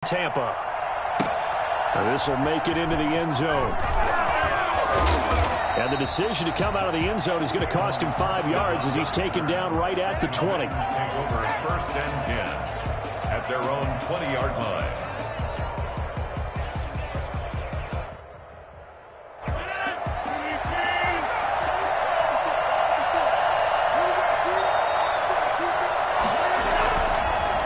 Tampa. This will make it into the end zone. And the decision to come out of the end zone is going to cost him 5 yards as he's taken down right at the 20. Take over 1st and 10 at their own 20-yard line.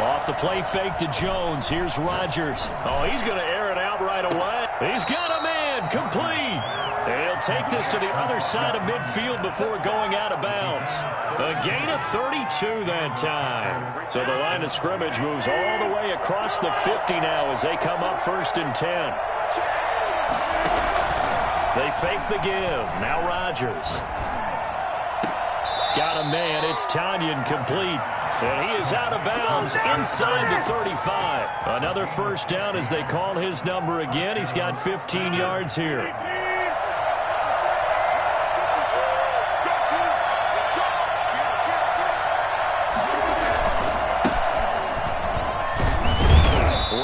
Off the play fake to Jones. Here's Rodgers. Oh, he's going to air it out right away. He's got a man. Complete. He'll take this to the other side of midfield before going out of bounds. A gain of 32 that time. So the line of scrimmage moves all the way across the 50 now as they come up 1st and 10. They fake the give. Now Rodgers. Got a man. It's Tanyan complete. And he is out of bounds inside the 35. Another 1st down as they call his number again. He's got 15 yards here.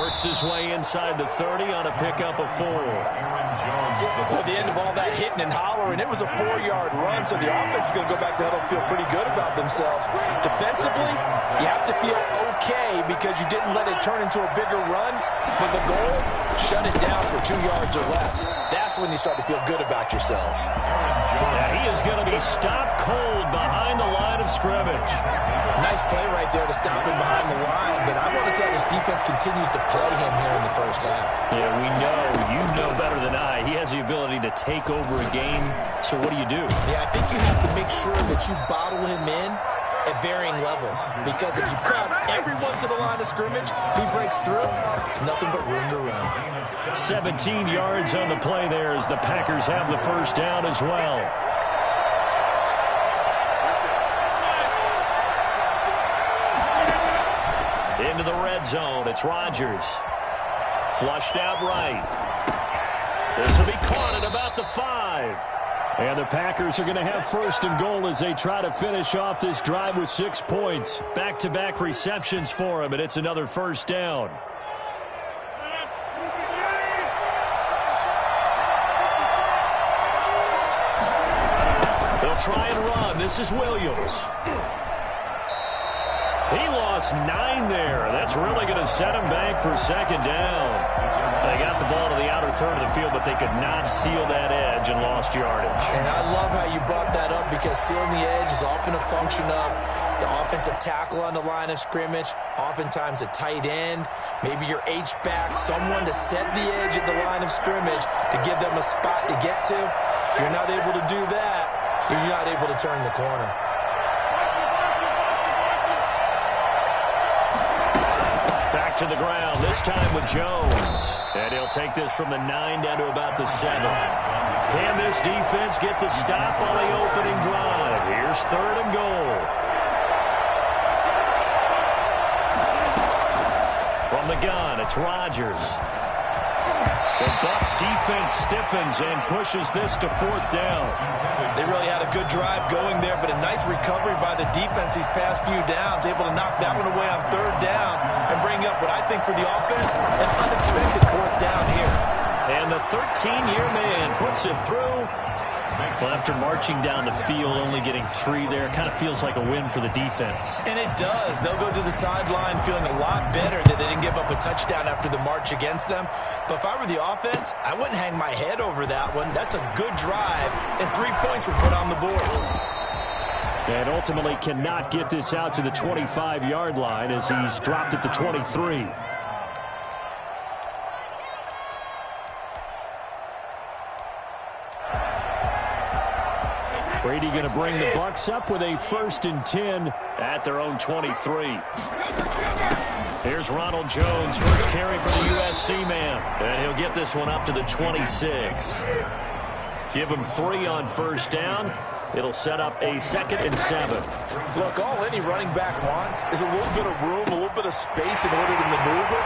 Works his way inside the 30 on a pickup of 4. Well, at the end of all that hitting and hollering, it was a 4-yard run, so the offense is going to go back to huddle and feel pretty good about themselves. Defensively, you have to feel okay because you didn't let it turn into a bigger run, but the goal, shut it down for 2 yards or less. That's when you start to feel good about yourselves. And he is going to be stopped cold behind the line of scrimmage. Nice play right there to stop him behind the line, but I want to see how this defense continues to play him here in the 1st half. Yeah, we know. You know better than I. He has the ability to take over a game, so what do you do? Yeah, I think you have to make sure that you bottle him in at varying levels, because if you crowd everyone to the line of scrimmage, if he breaks through, it's nothing but room to run. 17 yards on the play there as the Packers have the 1st down as well. Into the red zone. It's Rodgers. Flushed out right. This will be caught at about the 5. And the Packers are going to have 1st and goal as they try to finish off this drive with 6 points. Back-to-back receptions for him, and it's another 1st down. They'll try and run. This is Williams. He lost 9 there. That's really going to set him back for 2nd down. They got the ball to the outer third of the field, but they could not seal that edge and lost yardage. And I love how you brought that up, because sealing the edge is often a function of the offensive tackle on the line of scrimmage, oftentimes a tight end, maybe your H-back, someone to set the edge at the line of scrimmage to give them a spot to get to. If you're not able to do that, you're not able to turn the corner. To the ground, this time with Jones. And he'll take this from the 9 down to about the 7. Can this defense get the stop on the opening drive? Here's 3rd and goal. From the gun, it's Rodgers. The Bucs defense stiffens and pushes this to 4th down. They really had a good drive going there, but a nice recovery by the defense these past few downs, able to knock that one away on 3rd down and bring up what I think for the offense, an unexpected 4th down here. And the 13-year man puts it through. Well, after marching down the field, only getting 3 there, kind of feels like a win for the defense. And it does. They'll go to the sideline feeling a lot better that they didn't give up a touchdown after the march against them. But if I were the offense, I wouldn't hang my head over that one. That's a good drive, and 3 points were put on the board. And ultimately cannot get this out to the 25-yard line as he's dropped at the 23. Brady going to bring the Bucs up with a 1st and 10 at their own 23. Here's Ronald Jones, first carry for the USC man. And he'll get this one up to the 26. Give him 3 on 1st down. It'll set up a 2nd and 7. Look, all any running back wants is a little bit of room, a little bit of space in order to maneuver.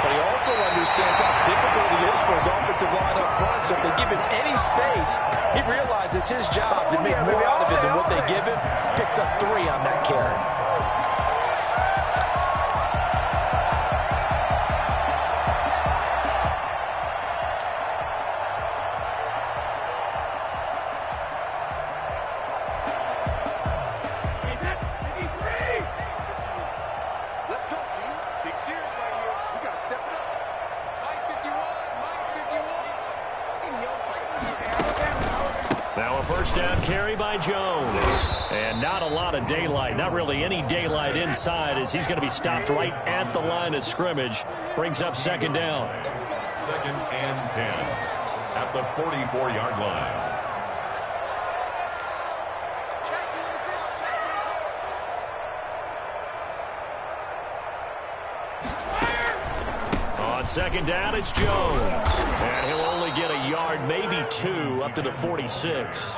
But he also understands how difficult it is for his offensive line up front. So if they give him any space, he realizes his job to make more out of it than what they give him. Picks up 3 on that carry. Now a first down carry by Jones. And not a lot of daylight, not really any daylight inside, as he's going to be stopped right at the line of scrimmage. Brings up second down. 2nd and 10 at the 44-yard line. On second down, it's Jones. And he'll only get a yard, maybe 2, up to the 46.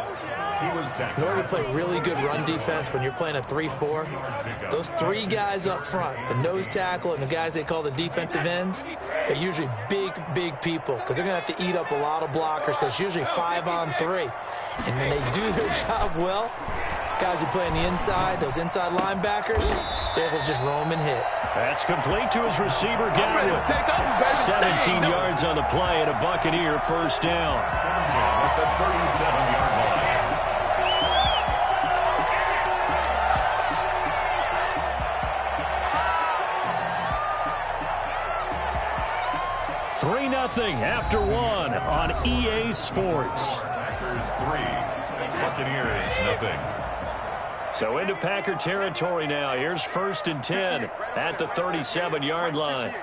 In order to play really good run defense when you're playing a 3-4, those 3 guys up front, the nose tackle and the guys they call the defensive ends, are usually big people because they're going to have to eat up a lot of blockers because it's usually 5 on 3. And when they do their job well, guys who play on the inside, those inside linebackers, they're able to just roam and hit. That's complete to his receiver, Godwin. 17 yards on the play and a Buccaneer first down. At the 37-yard line. 3-0 after 1 on EA Sports. Packers 3, Buccaneers 0. So into Packer territory now. Here's 1st and 10 at the 37-yard line.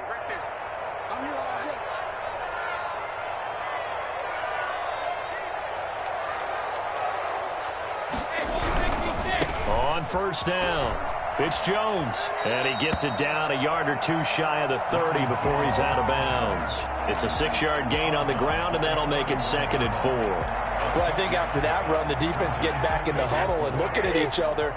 On first down, it's Jones. And he gets it down a yard or 2 shy of the 30 before he's out of bounds. It's a 6-yard gain on the ground, and that'll make it 2nd and 4. Well, I think after that run, the defense getting back in the huddle and looking at each other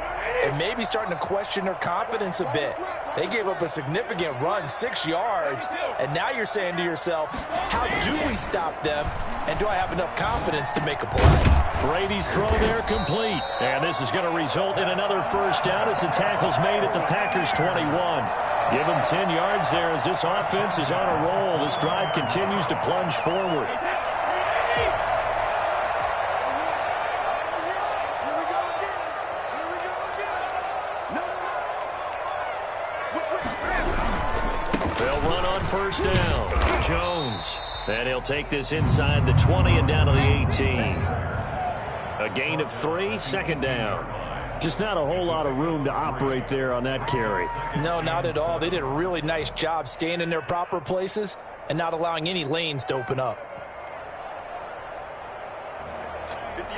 and maybe starting to question their confidence a bit. They gave up a significant run, 6 yards, and now you're saying to yourself, how do we stop them, and do I have enough confidence to make a play? Brady's throw there complete, and this is going to result in another first down as the tackle's made at the Packers' 21. Give him 10 yards there as this offense is on a roll. This drive continues to plunge forward. They'll run on first down. Jones. And he'll take this inside the 20 and down to the 18. A gain of 3, 2nd down. Just not a whole lot of room to operate there on that carry. No, not at all. They did a really nice job staying in their proper places and not allowing any lanes to open up.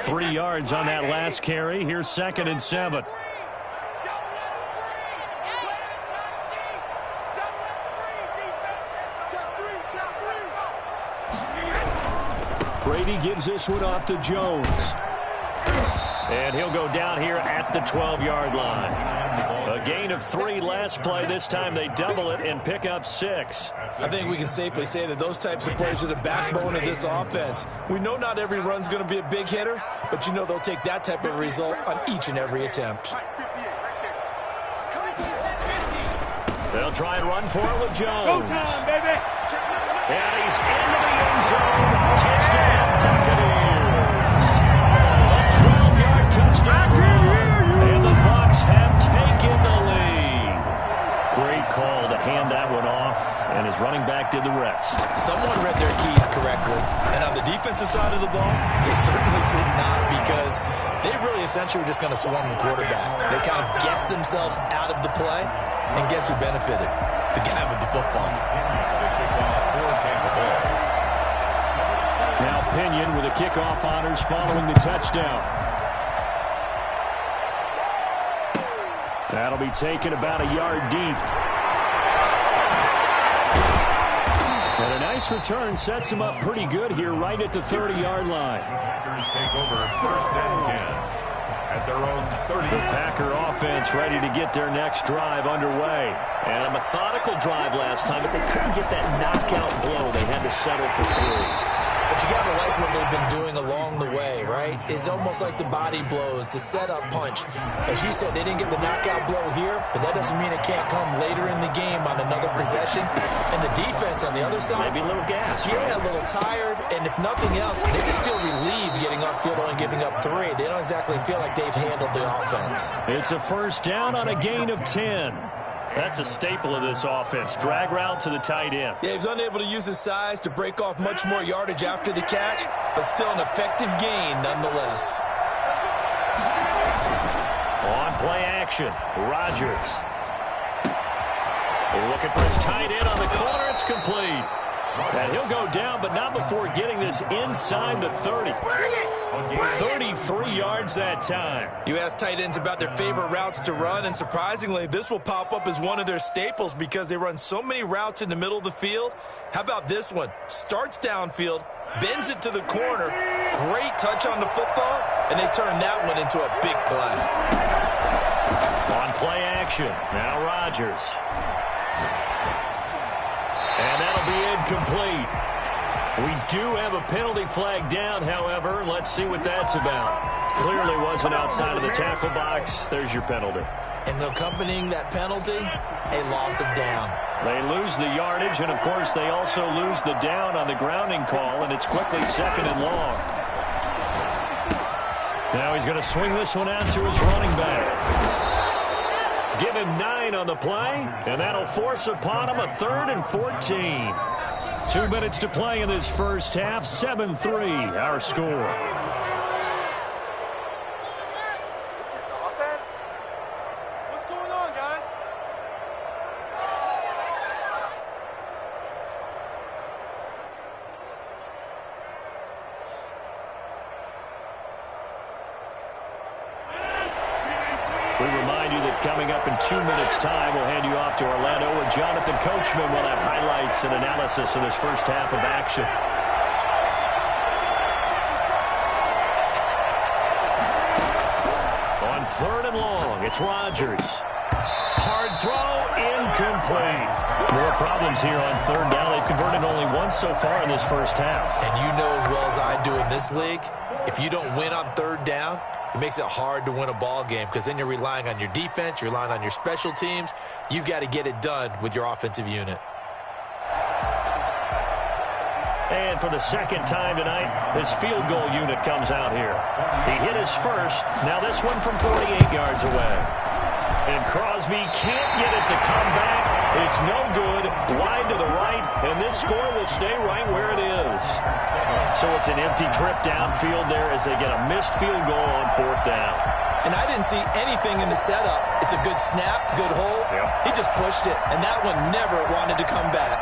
3 yards on that last carry. Here's 2nd and 7. Brady gives this one off to Jones. And he'll go down here at the 12-yard line. A gain of 3 last play. This time they double it and pick up 6. I think we can safely say that those types of plays are the backbone of this offense. We know not every run's going to be a big hitter, but you know they'll take that type of result on each and every attempt. They'll try and run for it with Jones. Go time, baby. And he's into the end zone. Touchdown, Buccaneers. A 12-yard touchdown run. And the Bucs have taken the lead. Great call to hand that one off, and his running back did the rest. Someone read their keys correctly. And on the defensive side of the ball, they certainly did not, because they really essentially were just going to swarm the quarterback. They kind of guessed themselves out of the play, and guess who benefited? The guy with the football. Now Pinion with the kickoff honors following the touchdown. That'll be taken about a yard deep. And a nice return sets him up pretty good here right at the 30-yard line. Packers take over 1st and 10 at their own 30. The Packer offense ready to get their next drive underway. And a methodical drive last time, but they couldn't get that knockout blow. They had to settle for 3. But you got to like what they've been doing along the way, right? It's almost like the body blows, the setup punch. As you said, they didn't get the knockout blow here, but that doesn't mean it can't come later in the game on another possession. And the defense on the other side, Maybe a little gas. Yeah, a little tired, and if nothing else, they just feel relieved getting off field only giving up 3. They don't exactly feel like they've handled the offense. It's a first down on a gain of 10. That's a staple of this offense. Drag route to the tight end. Yeah, he was unable to use his size to break off much more yardage after the catch, but still an effective gain nonetheless. On play action, Rodgers. Looking for his tight end on the corner. It's complete. And he'll go down, but not before getting this inside the 30. 33 yards that time. You ask tight ends about their favorite routes to run, and surprisingly, this will pop up as one of their staples because they run so many routes in the middle of the field. How about this one? Starts downfield, bends it to the corner, great touch on the football, and they turn that one into a big play. On play action, now Rodgers. And that'll be incomplete. We do have a penalty flag down, however. Let's see what that's about. Clearly wasn't outside of the tackle box. There's your penalty. And accompanying that penalty, a loss of down. They lose the yardage, and, of course, they also lose the down on the grounding call, and it's quickly 2nd and long. Now he's going to swing this one out to his running back. Give him 9 on the play, and that'll force upon him a 3rd and 14. 2 minutes to play in this first half. 7-3, our score. This is offense? What's going on, guys? We remind you that coming up in 2 minutes' time, we'll hand you off to Orlando, where Jonathan Coachman will have highlights and analysis of this first half of action. On 3rd and long, it's Rodgers. Hard throw, incomplete. More problems here on 3rd down. They've converted only once so far in this first half. And you know as well as I do in this league, if you don't win on 3rd down, it makes it hard to win a ball game because then you're relying on your defense, you're relying on your special teams. You've got to get it done with your offensive unit. And for the second time tonight, his field goal unit comes out here. He hit his first. Now this one from 48 yards away. And Crosby can't get it to come back. It's no good. Wide to the right. And this score will stay right where it is. So it's an empty trip downfield there as they get a missed field goal on 4th down. And I didn't see anything in the setup. It's a good snap, good hold. Yep. He just pushed it, and that one never wanted to come back.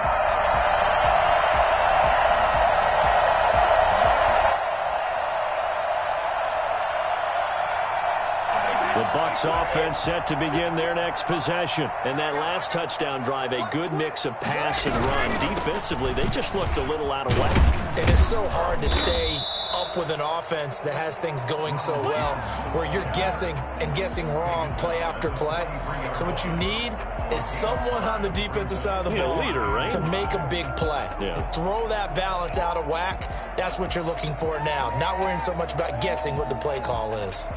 The Bucs offense set to begin their next possession. And that last touchdown drive, a good mix of pass and run. Defensively, they just looked a little out of whack. It is so hard to stay up with an offense that has things going so well, where you're guessing and guessing wrong play after play. So what you need is someone on the defensive side of the ball leader, right? to make a big play. Yeah. Throw that balance out of whack. That's what you're looking for now. Not worrying so much about guessing what the play call is.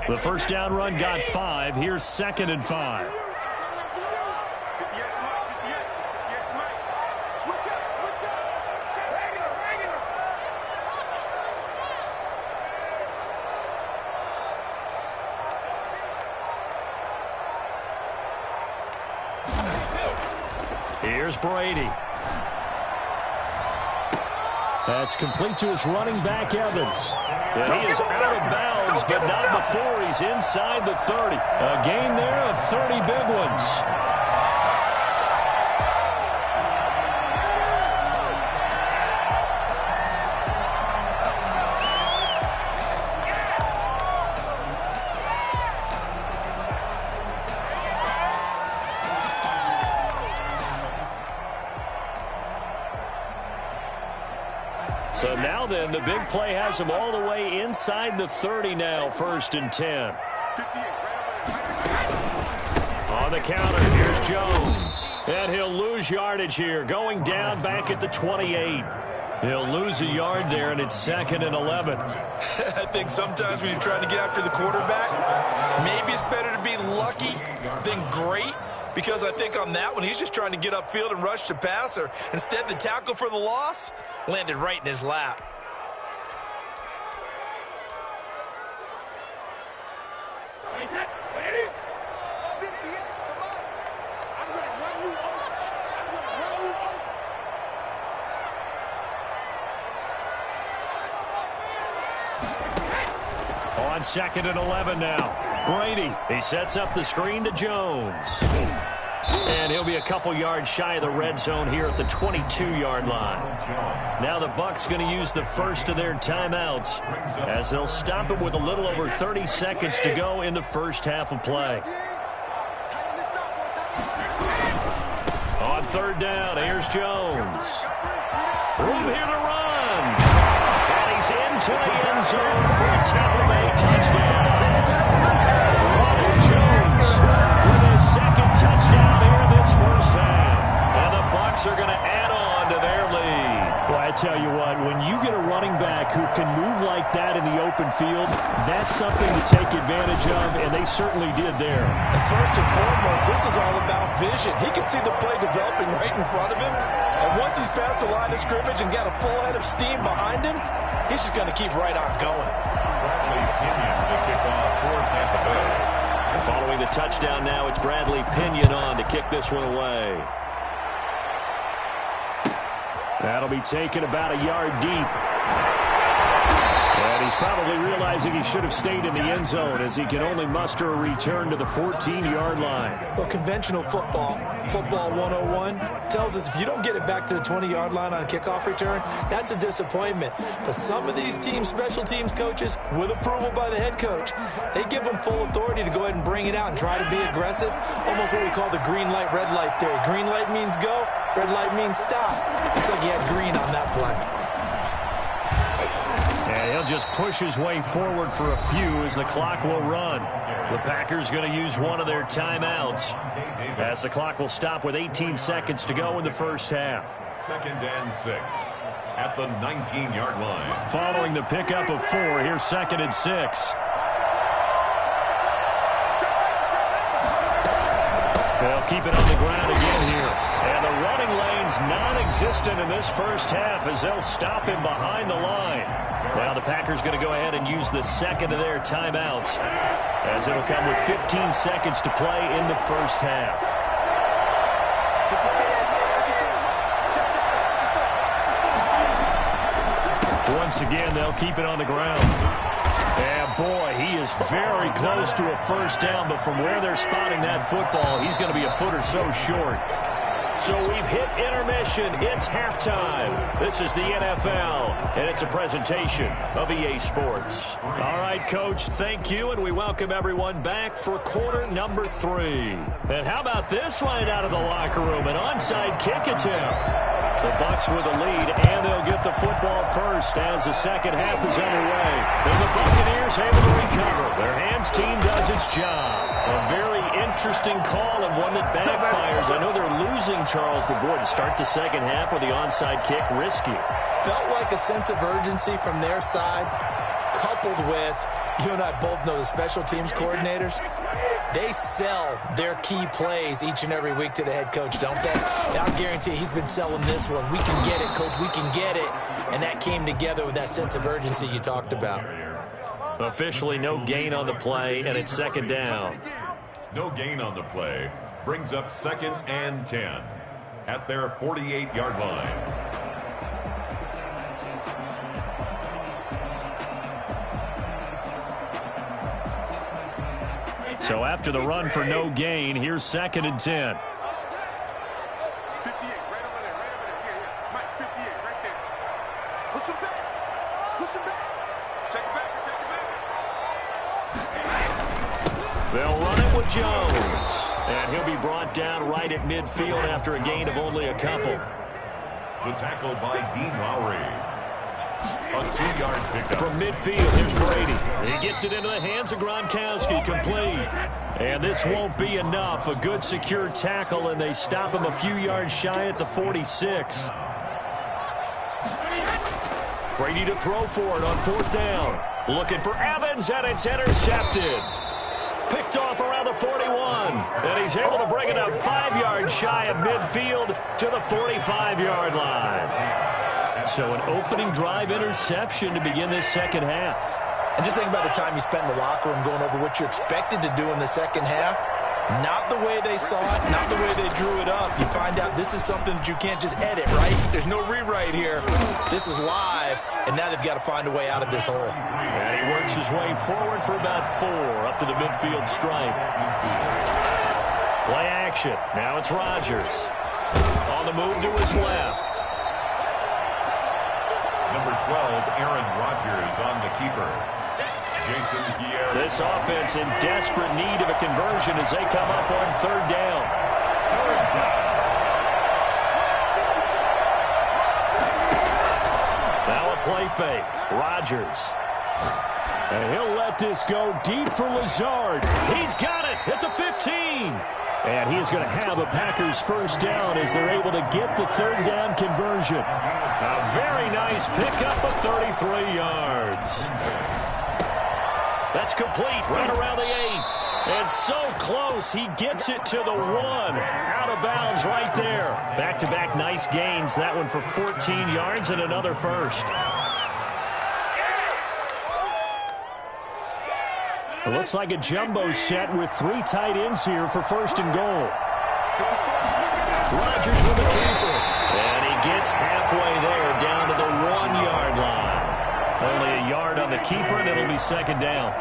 The first down run got 5. Here's 2nd and 5. Here's Brady. That's complete to his running back, Evans. And he is out of bounds, but not before he's inside the 30. A gain there of 30 big ones. So now then, the big play has him all the way inside the 30 now, 1st and 10. On the counter, here's Jones. And he'll lose yardage here, going down back at the 28. He'll lose a yard there, and it's 2nd and 11. I think sometimes when you're trying to get after the quarterback, maybe it's better to be lucky than great. Because I think on that one, he's just trying to get upfield and rush the passer. Instead, the tackle for the loss landed right in his lap. On 2nd and 11 now. Brady, he sets up the screen to Jones. And he'll be a couple yards shy of the red zone here at the 22-yard line. Now the Bucs going to use the first of their timeouts as they'll stop it with a little over 30 seconds to go in the first half of play. On 3rd down, here's Jones. Room here to run. And he's into the end zone for a Tampa Bay touchdown. Ronald Jones with his second touchdown here in this first half. And the Bucs are going to add on to their lead. Well, I tell you what, when you get a running back who can move like that in the open field, that's something to take advantage of, and they certainly did there. And first and foremost, this is all about vision. He can see the play developing right in front of him, and once he's past the line of scrimmage and got a full head of steam behind him, he's just going to keep right on going. Bradley Pinion to kick off for Tampa Bay. Following the touchdown now, it's Bradley Pinion on to kick this one away. That'll be taken about a yard deep. And he's probably realizing he should have stayed in the end zone as he can only muster a return to the 14-yard line. Well, conventional football 101, tells us if you don't get it back to the 20-yard line on a kickoff return, that's a disappointment. But some of these teams, special teams coaches, with approval by the head coach, they give them full authority to go ahead and bring it out and try to be aggressive. Almost what we call the green light, red light theory. Green light means go, red light means stop. Looks like he had green on that play. And he'll just push his way forward for a few as the clock will run. The Packers going to use one of their timeouts as the clock will stop with 18 seconds to go in the first half. 2nd and 6 at the 19-yard line. Following the pickup of 4, here's 2nd and 6. They'll keep it on the ground again here. And the running lane's non-existent in this first half as they'll stop him behind the line. Now the Packers going to go ahead and use the second of their timeouts as it'll come with 15 seconds to play in the first half. Once again, they'll keep it on the ground. And boy, he is very close to a first down, but from where they're spotting that football, he's going to be a foot or so short. So we've hit intermission. It's halftime. This is the NFL, and it's a presentation of EA Sports. All right, Coach, thank you, and we welcome everyone back for quarter number 3. And how about this right out of the locker room? An onside kick attempt. The Bucs with the lead, and they'll get the football first as the second half is underway. And the Buccaneers able to recover. Their hands team does its job. A very interesting call and one that backfires. I know they're losing, Charles, but boy, to start the second half with the onside kick, risky. Felt like a sense of urgency from their side, coupled with, you and I both know the special teams coordinators, they sell their key plays each and every week to the head coach, don't they? And I guarantee he's been selling this one. We can get it, coach, we can get it. And that came together with that sense of urgency you talked about. Officially no gain on the play, and it's second down. No gain on the play. Brings up 2nd and 10 at their 48-yard line. So after the run for no gain, here's 2nd and 10. 58, right over there, right over there. Yeah. Mike, 58, right there. Push him back. Push him back. Check it back. They'll run it with Jones. And he'll be brought down right at midfield after a gain of only a couple. The tackle by Dean Lowry. A 2-yard pickup. From midfield, here's Brady. He gets it into the hands of Gronkowski, complete. And this won't be enough. A good secure tackle, and they stop him a few yards shy at the 46. Brady to throw for it on 4th down. Looking for Evans, and it's intercepted. Picked off around the 41. And he's able to bring it up 5 yards shy of midfield to the 45-yard line. So an opening drive interception to begin this second half. And just think about the time you spent in the locker room going over what you expected to do in the second half. Not the way they saw it, not the way they drew it up. You find out this is something that you can't just edit, right? There's no rewrite here. This is live, and now they've got to find a way out of this hole. And he works his way forward for about 4 up to the midfield stripe. Play action. Now it's Rodgers. On the move to his left. Number 12, Aaron Rodgers on the keeper. Jason Pierre. This offense in desperate need of a conversion as they come up on 3rd down. Now a play fake. Rodgers. And he'll let this go deep for Lazard. He's got it at the 15. And he is going to have a Packers first down as they're able to get the 3rd down conversion. A very nice pickup of 33 yards. That's complete right around the 8. And so close, he gets it to the 1. Out of bounds right there. Back-to-back nice gains. That one for 14 yards and another first. It looks like a jumbo set with 3 tight ends here for 1st and goal. Rodgers with a keeper. And he gets halfway there down to the 1-yard line. Only a yard on the keeper, and it'll be 2nd down.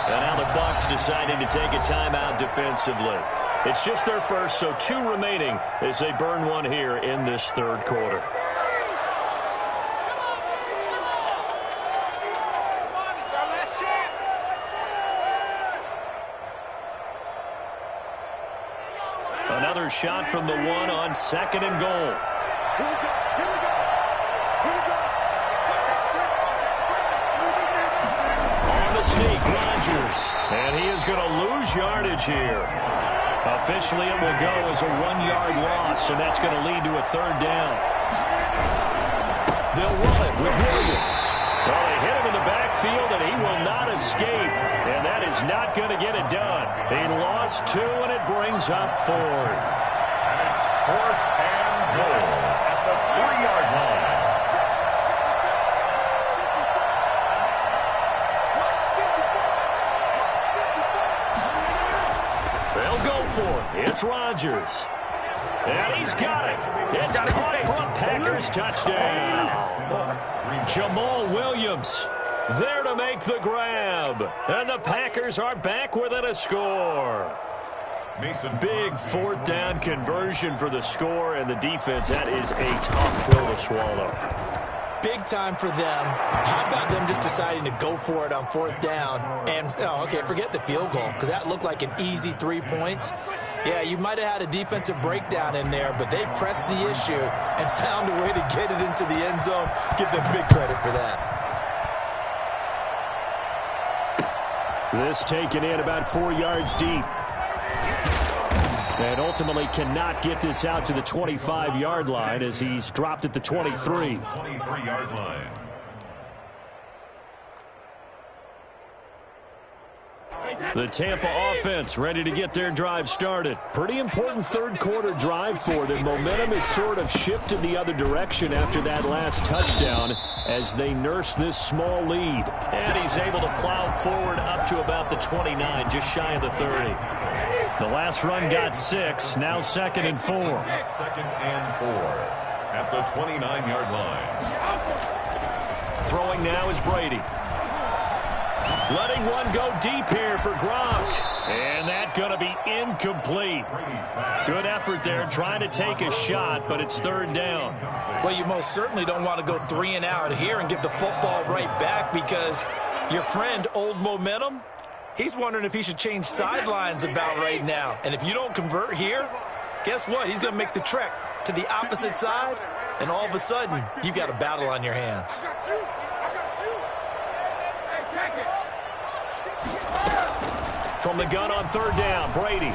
And now the Bucs deciding to take a timeout defensively. It's just their first, so 2 remaining as they burn one here in this 3rd quarter. Another shot from the 1 on 2nd and goal. Sneak, Rodgers, and he is going to lose yardage here. Officially, it will go as a 1-yard loss, and that's going to lead to a 3rd down. They'll run it with Williams. Well, they hit him in the backfield, and he will not escape, and that is not going to get it done. He lost 2, and it brings up 4th. And it's 4th and goal at the 3-yard line. It's Rodgers. And he's got it. It's caught for a Packers touchdown. Jamal Williams there to make the grab. And the Packers are back within a score. Big 4th down conversion for the score, and the defense, that is a tough pill to swallow. Big time for them. How about them just deciding to go for it on 4th down? And, okay, forget the field goal, because that looked like an easy 3 points. Yeah, you might have had a defensive breakdown in there, but they pressed the issue and found a way to get it into the end zone. Give them big credit for that. This taken in about 4 yards deep. And ultimately cannot get this out to the 25-yard line as he's dropped at the 23. 23-yard line. The Tampa offense ready to get their drive started. Pretty important 3rd quarter drive for them. Momentum has sort of shifted the other direction after that last touchdown as they nurse this small lead. And he's able to plow forward up to about the 29, just shy of the 30. The last run got 6, now 2nd and 4. 2nd and 4 at the 29-yard line. Throwing now is Brady. Letting one go deep here for Gronk. And that's going to be incomplete. Good effort there trying to take a shot, but it's 3rd down. Well, you most certainly don't want to go 3 and out here and give the football right back because your friend, Old Momentum, he's wondering if he should change sidelines about right now. And if you don't convert here, guess what? He's going to make the trek to the opposite side, and all of a sudden, you've got a battle on your hands. From the gun on 3rd down, Brady.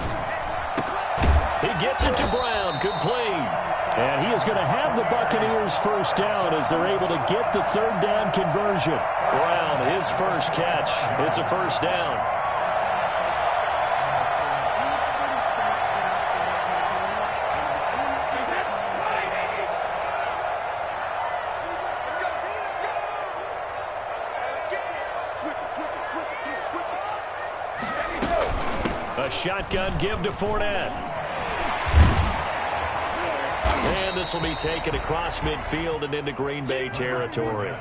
He gets it to Brown, complete. And he is going to have the Buccaneers first down as they're able to get the 3rd down conversion. Brown, his first catch. It's a first down. A shotgun give to Fournette. And this will be taken across midfield and into Green Bay territory.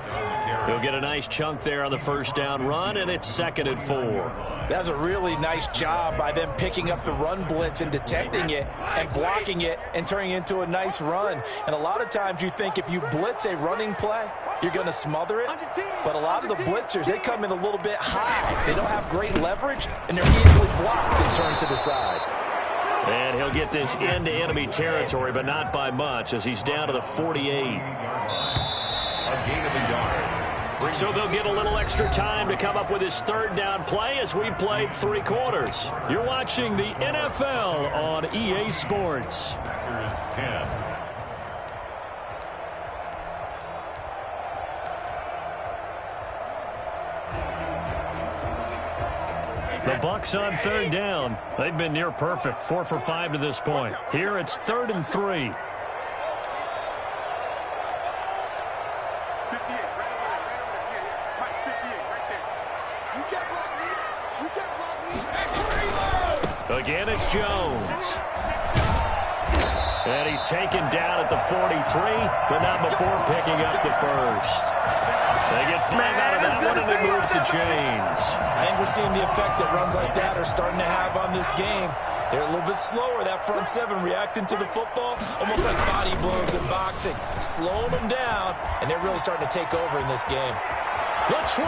He'll get a nice chunk there on the first down run, and it's 2nd and 4. That's a really nice job by them picking up the run blitz and detecting it and blocking it and turning it into a nice run. And a lot of times you think if you blitz a running play, you're going to smother it. But a lot of the blitzers, they come in a little bit high. They don't have great leverage, and they're easily blocked and turned to the side. And he'll get this into enemy territory, but not by much, as he's down to the 48. A gain of a yard. So they'll get a little extra time to come up with his 3rd down play as we've played 3 quarters. You're watching the NFL on EA Sports. Packers 10. The Bucs on 3rd down. They've been near perfect, 4 for 5 to this point. Here it's 3rd and 3. 58, right over there. Yeah. Mike, 58, right there. You can't block me. You can't block me. Again, it's Jones. And he's taken down at the 43, but not before picking up the first. They get 5 out of that one, and it moves the chains. I think we're seeing the effect that runs like that are starting to have on this game. They're a little bit slower, that front 7, reacting to the football, almost like body blows in boxing, slowing them down, and they're really starting to take over in this game. The 20.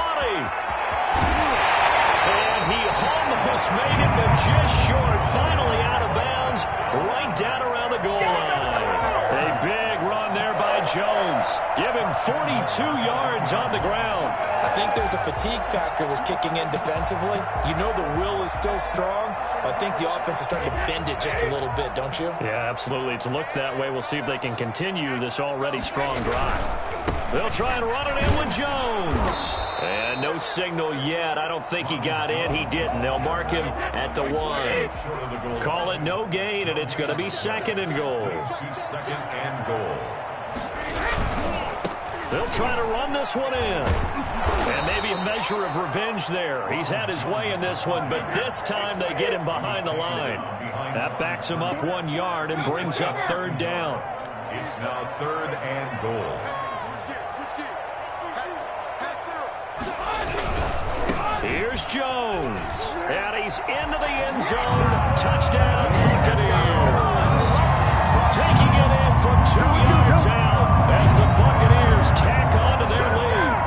And he almost made it, but just short. Finally out of bounds, right down around the goal line. A big run there by Jones. Give him 42 yards on the ground. I think there's a fatigue factor that's kicking in defensively. You know the will is still strong, but I think the offense is starting to bend it just a little bit, don't you? Yeah, absolutely. It's looked that way. We'll see if they can continue this already strong drive. They'll try and run it in with Jones. And no signal yet. I don't think he got in. He didn't. They'll mark him at the 1. Call it no gain, and it's going to be 2nd and goal. 2nd and goal. They'll try to run this one in. And maybe a measure of revenge there. He's had his way in this one, but this time they get him behind the line. That backs him up 1 yard and brings up 3rd down. It's now 3rd and goal. Here's Jones. And he's into the end zone. Touchdown, Buccaneers. Taking it in from 2 yards out as the Buccaneers tack on to their lead.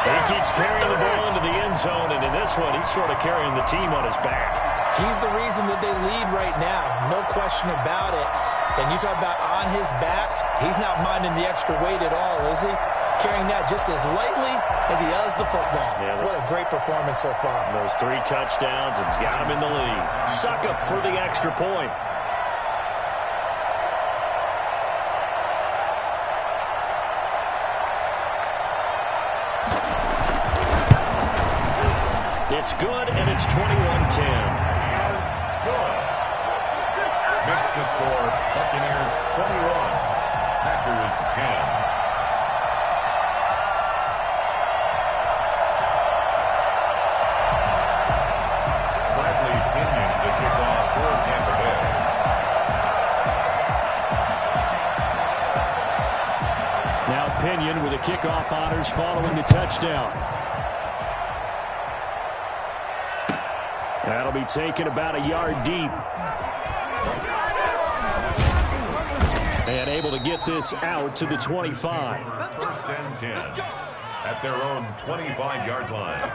He keeps carrying the ball into the end zone, and in this one, he's sort of carrying the team on his back. He's the reason that they lead right now. No question about it. And you talk about on his back, he's not minding the extra weight at all, is he? Carrying that just as lightly as he does the football. Yeah, what a great performance so far. Those 3 touchdowns, it's got him in the lead. Suck up for the extra point. It's good, and it's 21-10. Makes the score Buccaneers 21, Packers 10. Bradley Pinion to kick off for Tampa Bay. Now Pinion with the kickoff honors following the touchdown. That'll be taken about a yard deep. And able to get this out to the 25. 1st and 10 at their own 25-yard line.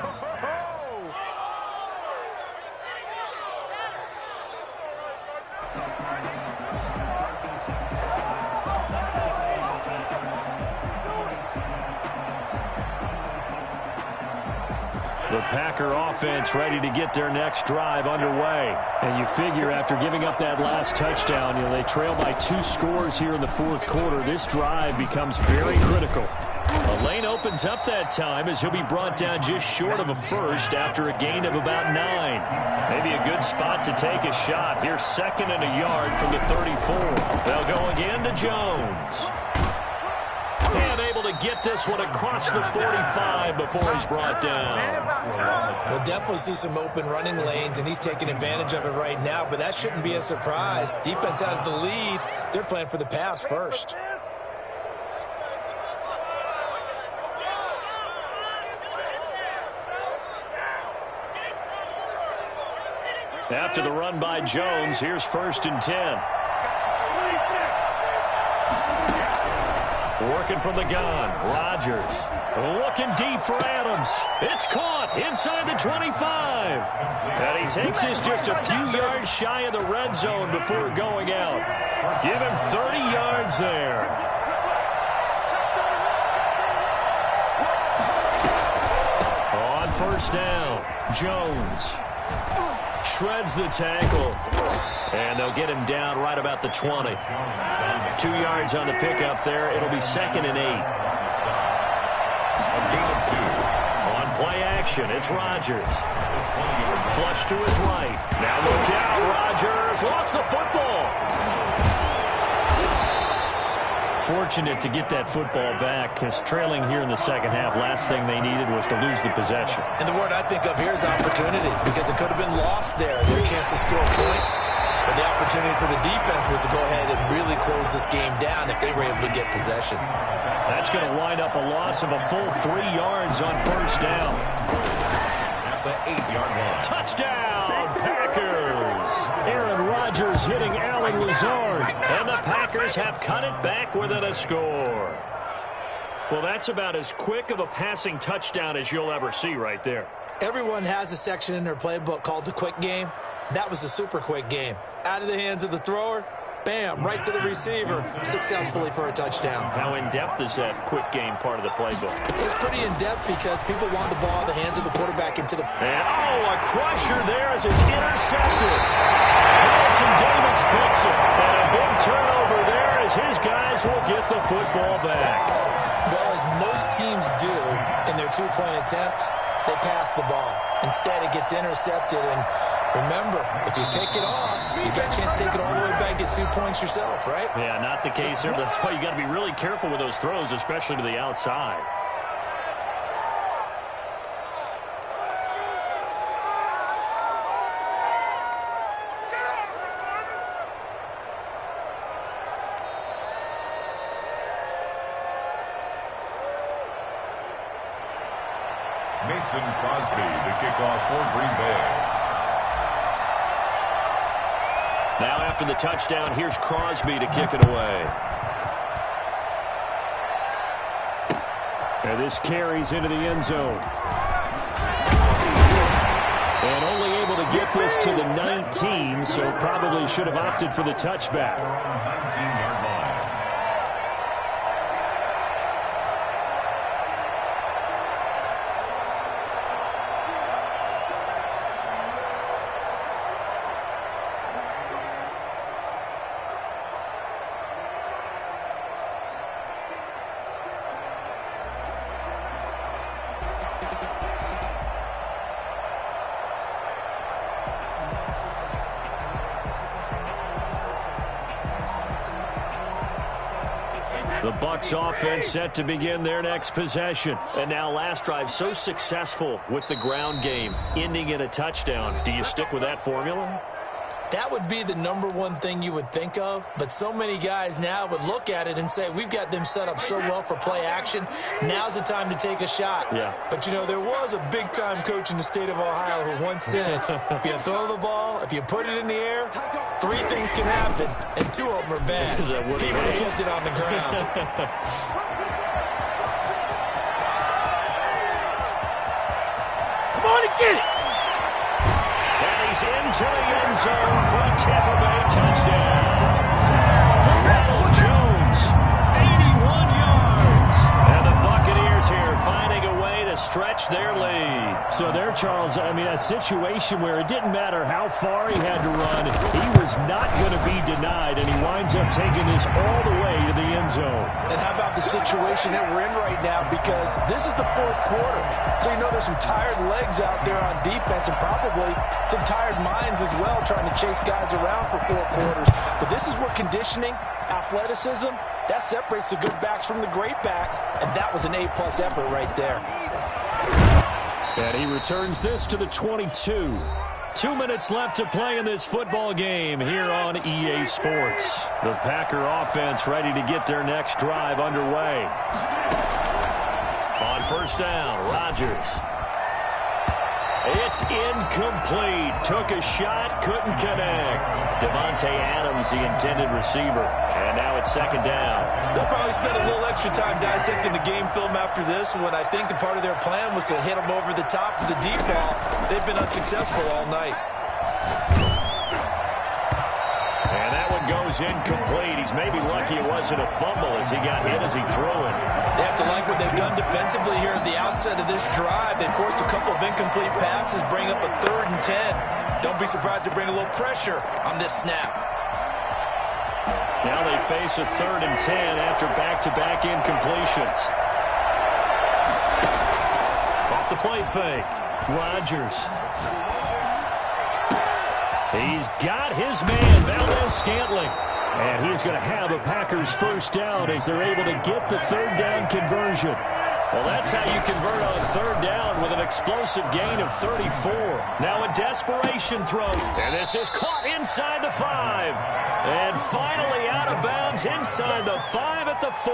The Packer offense ready to get their next drive underway. And you figure after giving up that last touchdown, they trail by 2 scores here in the 4th quarter. This drive becomes very critical. A lane opens up that time as he'll be brought down just short of a first after a gain of about 9. Maybe a good spot to take a shot. Here's 2nd and a yard from the 34. They'll go again to Jones. And able to to get this one across the 45 before he's brought down. We'll definitely see some open running lanes, and he's taking advantage of it right now, but that shouldn't be a surprise. Defense has the lead. They're playing for the pass first. After the run by Jones, here's 1st and 10. Working from the gun, Rodgers. Looking deep for Adams. It's caught inside the 25. And he takes this just a few yards shy of the red zone before going out. Give him 30 yards there. On 1st down, Jones shreds the tackle. And they'll get him down right about the 20. 2 yards on the pickup there. It'll be 2nd and 8. On play action, it's Rodgers. Flush to his right. Now look out, Rodgers lost the football. Fortunate to get that football back, because trailing here in the second half, last thing they needed was to lose the possession. And the word I think of here is opportunity, because it could have been lost there. Their chance to score points. But the opportunity for the defense was to go ahead and really close this game down if they were able to get possession. That's going to wind up a loss of a full 3 yards on 1st down. At the 8-yard line. Touchdown, Packers! Aaron Rodgers hitting Allen Lazard. And the Packers have cut it back within a score. Well, that's about as quick of a passing touchdown as you'll ever see right there. Everyone has a section in their playbook called the quick game. That was a super quick game. Out of the hands of the thrower, bam, right to the receiver, successfully for a touchdown. How in-depth is that quick game part of the playbook? It's pretty in-depth because people want the ball in the hands of the quarterback into the... And, a crusher there as it's intercepted. Carlton Davis picks it. And a big turnover there as his guys will get the football back. Well, as most teams do in their two-point attempt, they pass the ball. Instead, it gets intercepted, and remember, if you pick it off, you got a chance to take it all the way back, get 2 points yourself, right? Yeah, not the case there. That's why you got to be really careful with those throws, especially to the outside. Mason Crosby, the kickoff for Green Bay. Now after the touchdown, here's Crosby to kick it away. And this carries into the end zone. And only able to get this to the 19, so probably should have opted for the touchback. 19-yard line. The Bucs offense set to begin their next possession. And now last drive so successful with the ground game, ending in a touchdown. Do you stick with that formula? That would be the #1 thing you would think of, but so many guys now would look at it and say, we've got them set up so well for play action. Now's the time to take a shot. Yeah. But, you know, there was a big-time coach in the state of Ohio who once said, if you throw the ball, if you put it in the air, 3 things can happen, and 2 of them are bad. Is that what People kiss it on the ground. Come on and get it. He's into the end zone for a Tampa Bay touchdown. Ronald Jones, 81 yards. And the Buccaneers here finding a way to stretch their lead. So there, Charles, I mean, a situation where it didn't matter how far he had to run, he was not going to be denied, and he winds up taking this all the way to the end zone. And how about the situation that we're in right now? Because this is the fourth quarter. So you know there's some tired legs out there on defense and probably some tired minds as well trying to chase guys around for 4 quarters. But this is where conditioning, athleticism, that separates the good backs from the great backs, and that was an A-plus effort right there. And he returns this to the 22. 2 minutes left to play in this football game here on EA Sports. The Packer offense ready to get their next drive underway. On first down, Rodgers. It's incomplete. Took a shot, couldn't connect. Devontae Adams, the intended receiver. And now it's second down. They'll probably spend a little extra time dissecting the game film after this one. I think the part of their plan was to hit them over the top of the deep ball. They've been unsuccessful all night. And that one goes incomplete. He's maybe lucky it wasn't a fumble as he got hit as he threw it. They have to like what they've done defensively here at the outset of this drive. They forced a couple of incomplete passes, bring up a 3rd and 10. Don't be surprised to bring a little pressure on this snap. Now they face a 3rd and 10 after back-to-back incompletions. Off the play fake. Rodgers. He's got his man, Valdes-Scantling. And he's going to have a Packers first down as they're able to get the 3rd down conversion. Well, that's how you convert on 3rd down with an explosive gain of 34. Now a desperation throw. And this is caught inside the 5. And finally out of bounds inside the 5 at the 4.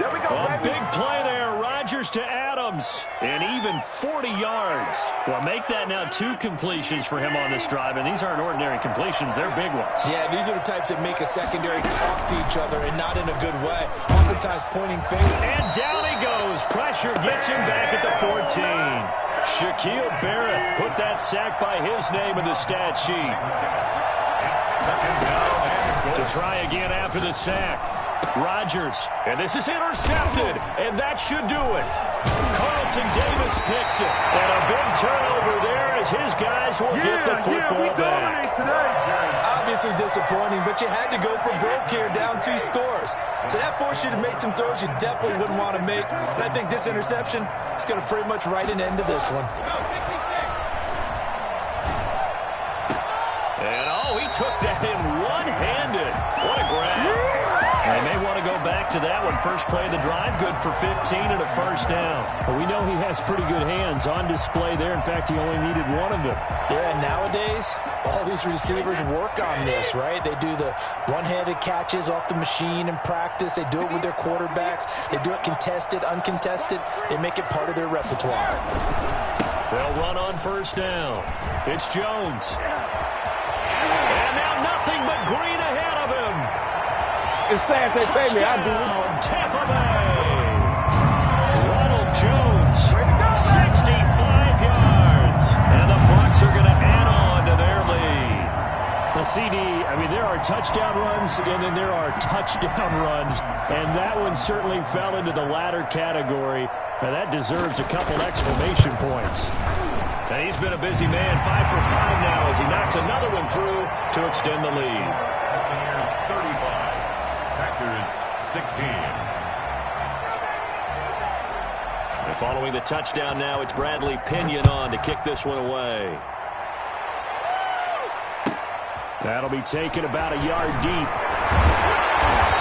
There we go, A baby. big play there. Rodgers to Adams. And even 40 yards. Well, make that now 2 completions for him on this drive. And these aren't ordinary completions. They're big ones. Yeah, these are the types that make a secondary talk to each other and not in a good way. Oftentimes pointing fingers. And down he goes. Pressure gets him back at the 14. Shaquille Barrett put that sack by his name in the stat sheet. To try again after the sack. Rodgers. And this is intercepted. And that should do it. Carlton Davis picks it. And a big turnover there as his guys will get the football back. Obviously disappointing, but you had to go for broke here, down 2 scores. So that forced you to make some throws you definitely wouldn't want to make. And I think this interception is going to pretty much write an end to this one. And he took that in one-handed. What a grab. They may want to go back to that one. First play of the drive, good for 15 and a first down. Well, we know he has pretty good hands on display there. In fact, he only needed one of them. Yeah, nowadays, all these receivers work on this, right? They do the one-handed catches off the machine in practice. They do it with their quarterbacks. They do it contested, uncontested. They make it part of their repertoire. They'll run on first down. It's Jones. And now nothing but green ahead of him. It's sad they pay me. I do. Touchdown, Tampa Bay. Ronald Jones, 65 yards. And the Bucs are going to add on to their lead. The CD, I mean, there are touchdown runs, and then there are touchdown runs. And that one certainly fell into the latter category. Now, that deserves a couple exclamation points. And he's been a busy man, 5 for 5 now as he knocks another one through to extend the lead. Buccaneers 35, Packers 16. And following the touchdown now, it's Bradley Pinion on to kick this one away. That'll be taken about a yard deep.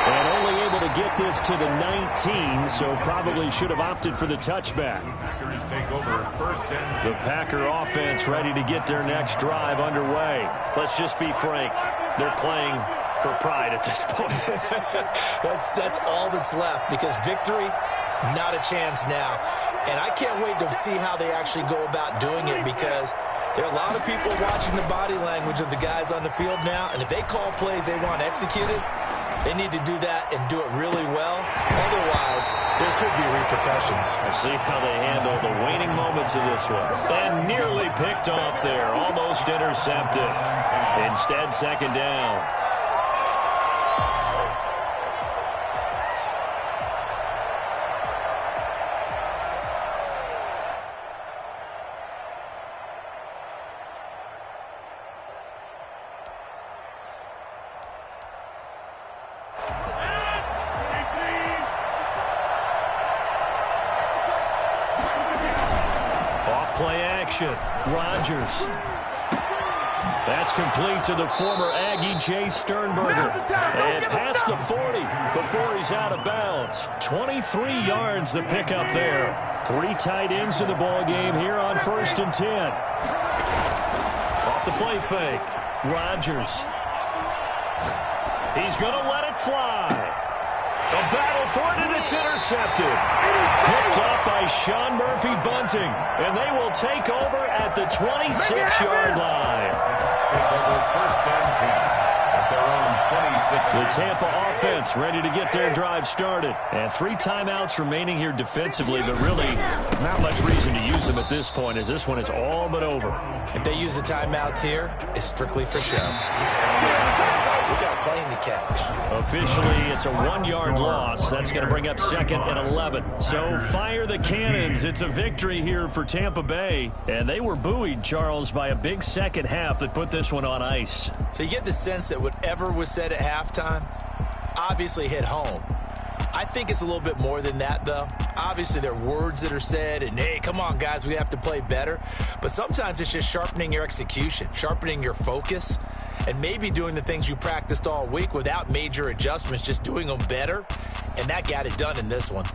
And only able to get this to the 19, so probably should have opted for the touchback. Packers take over first and 10. The Packer offense ready to get their next drive underway. Let's just be frank. They're playing for pride at this point. That's all that's left, because victory, not a chance now. And I can't wait to see how they actually go about doing it, because there are a lot of people watching the body language of the guys on the field now, and if they call plays they want executed, they need to do that and do it really well. Otherwise, there could be repercussions. We'll see how they handle the waning moments of this one. And nearly picked off there, almost intercepted. Instead, second down. Play action. Rodgers. That's complete to the former Aggie, Jay Sternberger. And past the 40 before he's out of bounds. 23 yards the pickup there. 3 tight ends in the ball game here on 1st and 10. Off the play fake. Rodgers. He's going to let it fly. A battle for it, and it's intercepted. Picked up by Sean Murphy-Bunting. And they will take over at the 26-yard line. First and 10 at their own 26. The Tampa offense ready to get their drive started. And 3 timeouts remaining here defensively, but really not much reason to use them at this point, as this one is all but over. If they use the timeouts here, it's strictly for show. We got a plane to catch. Officially, it's a 1-yard loss. That's going to bring up 2nd and 11. So fire the cannons. It's a victory here for Tampa Bay. And they were buoyed, Charles, by a big second half that put this one on ice. So you get the sense that whatever was said at halftime obviously hit home. I think it's a little bit more than that, though. Obviously, there are words that are said, and, hey, come on, guys, we have to play better. But sometimes it's just sharpening your execution, sharpening your focus, and maybe doing the things you practiced all week without major adjustments, just doing them better. And that got it done in this one.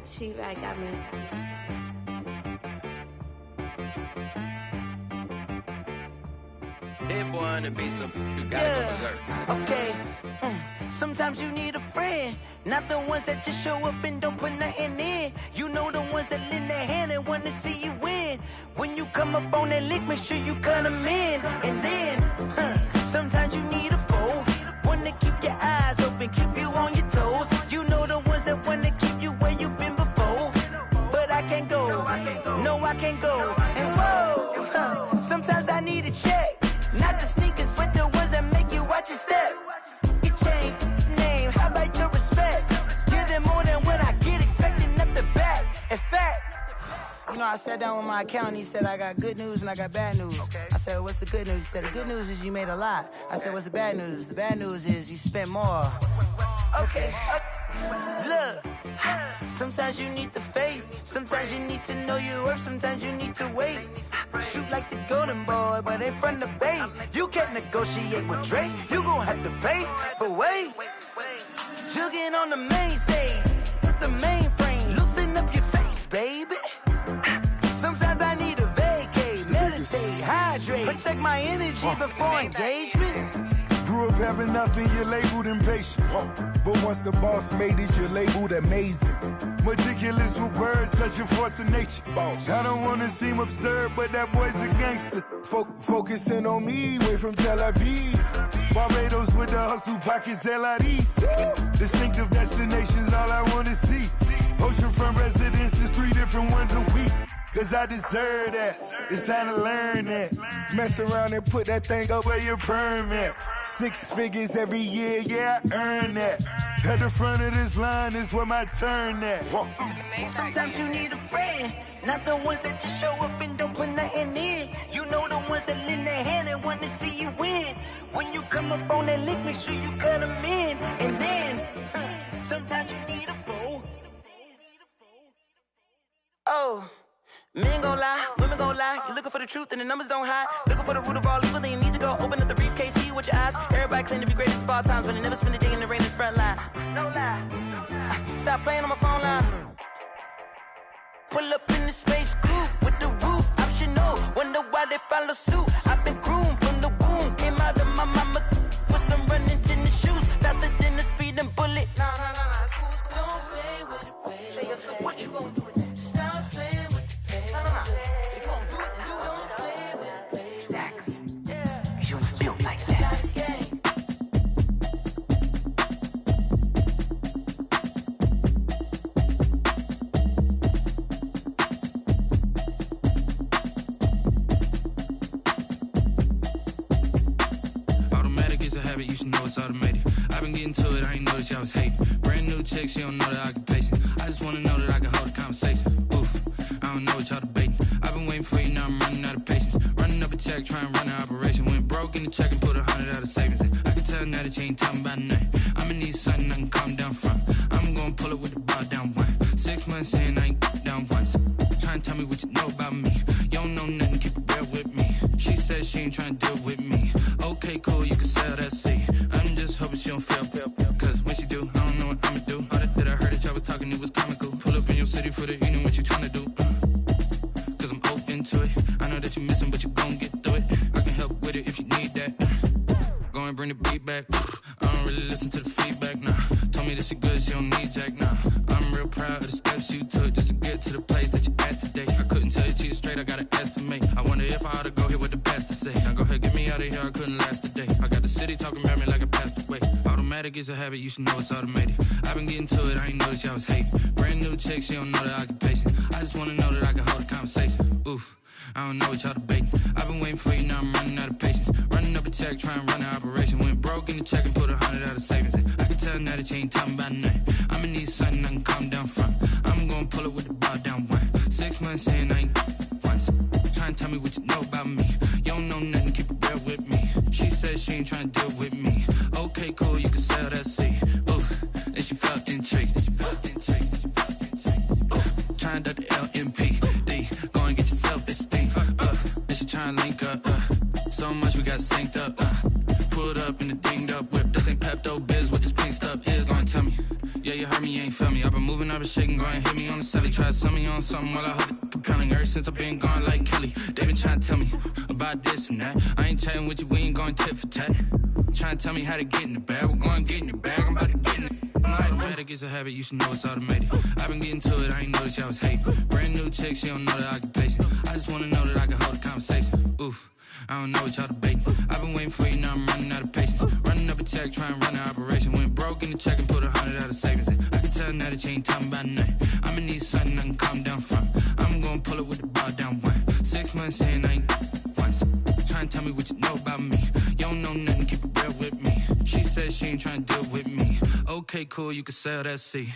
She-Rag got me. Hit boy on the beat, so you gotta go berserk. Okay. Sometimes you need a friend, not the ones that just show up and don't put nothing in. You know the ones that lend their hand and want to see you win. When you come up on that lick, make sure you cut them in. And then, sometimes you need a foe, one to keep your eyes open, keep you on your toes. You know the ones that want to keep you where you've been before. But I can't go, no I can't go. And whoa, sometimes I need a check, not the sneakers but the ones that make you watch your step. Your chain, name, how about your respect? Give them more than what I get, expecting up the back. In fact, you know, I sat down with my accountant. He said, I got good news and I got bad news. Okay. I said, what's the good news? He said, the good news is you made a lot. I said, what's the bad news? The bad news is you spent more. Okay. Look, sometimes you need the faith. Sometimes you need to know your worth. Sometimes you need to wait. Shoot like the golden boy, but ain't from the bay. You can't negotiate with Drake. You gon' have to pay. But wait, jugging on the main stage with the mainframe. Loosen up your face, baby. Sometimes I need a vacate, meditate, hydrate, protect my energy before engagement. Grew up having nothing, you're labeled impatient. But once the boss made it, you're labeled amazing. Meticulous with words, such a force of nature. I don't wanna seem absurd, but that boy's a gangster. Focusing on me, way from Tel Aviv. Barbados with the hustle pockets, LIDs. Distinctive destinations, all I wanna see. Oceanfront residences, 3 different ones a week. Cause I deserve that, it's time to learn that. Mess around and put that thing up where your permit. 6 figures every year, yeah, I earn that. At the front of this line is where my turn at. Sometimes you need a friend, not the ones that just show up and don't put nothing in. You know the ones that lend their hand and want to see you win. When you come up on that lick, make sure you cut them in. And then, sometimes you need a foe. Oh. Men gon' lie, women gon' lie. You're looking for the truth and the numbers don't hide. Looking for the root of all evil, then you need to go open up the briefcase, see with your eyes. Everybody claim to be greatest of all times, but they never spend a day in the rain in the front line. No lie. Stop playing on my phone line. Pull up in the space coupe with the roof optional. Wonder why they follow suit. I've been groomed from the womb. Came out of my mama with some running tennis shoes. Faster than the speeding bullet. No, it's cool, it's cool. Don't play with it, baby. Say what you gon' do? Stop playing. If you gon' do it, then you don't play with it, baby. Exactly. Yeah. 'Cause you ain't built like that. I was hating. Brand new chick, she don't know the occupation. I just wanna know that I can hold a conversation. Oof, I don't know what y'all debating. I've been waiting for you, now I'm running out of patience. Running up a check, trying to run an operation. Went broke in the check and put 100 out of savings in. I can tell now that you ain't talking about nothing. I'ma need something I can calm down from. I'm gonna pull it with the bar down one. 6 months in, I ain't down once. Trying to tell me what you know about me. You don't know nothing, keep it real with me. She said she ain't trying to deal with me. Okay, cool, you can sell that seat. I'm just hoping she don't fail. Cause when she do, I don't know what I'ma do. All that I heard that y'all was talking, it was comical. Pull up in your city for the evening, what you trying to do? Cause I'm open to it. I know that you missing, but you gon' get through it. I can help with it if you need that. Go and bring the beat back. I don't really listen to the feedback, nah. Told me that she good, she don't need jack, nah. I'm real proud of the steps you took just to get to the place that you at today. I couldn't tell you to you straight, I gotta estimate. I wonder if I ought to go here with the best to say. Now go ahead, get me out of here, I couldn't last today. I got the city talking about me like I passed away. Automatic is a habit, you should know it's automated. I've been getting to it, I ain't noticed y'all was hating. Brand new chick, she don't know the occupation. I just wanna know that I can hold a conversation. Oof, I don't know what y'all debating. I've been waiting for you, now I'm running out of patience. Running up a check, trying to run an operation. Went broke in the check and put 100 out of savings in. I can tell now that you ain't talking about nothing. I'ma need something I can calm down from. I'm gonna pull it with the bar down one. 6 months in, I ain't once. Trying to tell me what you know about me. You don't know nothing, keep it real with me. She said she ain't trying to deal with me. Okay, cool, you can sell that seat. Ooh, and she felt intrigued. Trying to the LMPD. Go and get yourself this thing. And she trying to link up. So much we got synced up. Pulled up in the dinged up whip. This ain't Pepto Biz, what this pink stuff is. Long tell me. Yeah, you heard me, you ain't felt me. I've been moving, I've been shaking, go and hit me on the celly. Try to sell me on something while I hold it compelling. Ever since I've been gone like Kelly, they been trying to tell me about this and that. I ain't chatting with you, we ain't going tit for tat. Trying to tell me how to get in the bag. We're going to get in the bag, I'm about to get in it. Automatic is a habit, you should know it's automated. I've been getting to it, I ain't noticed y'all was hating. Brand new chick, she don't know the occupation. I just wanna know that I can hold a conversation. Oof, I don't know what y'all debating. I've been waiting for you, now I'm running out of patience. Running up a check, trying to run an operation. Went broke in the check and put 100 out of savings in. I can tell now that you ain't talking about nothing. I'ma need something I can calm down from. I'm gonna pull it with the bar down one. 6 months in, I ain't once. Trying to tell me what you know about me. You don't know nothing, keep it real with me. She said she ain't trying to deal with me. Okay, cool, you can sell that seat.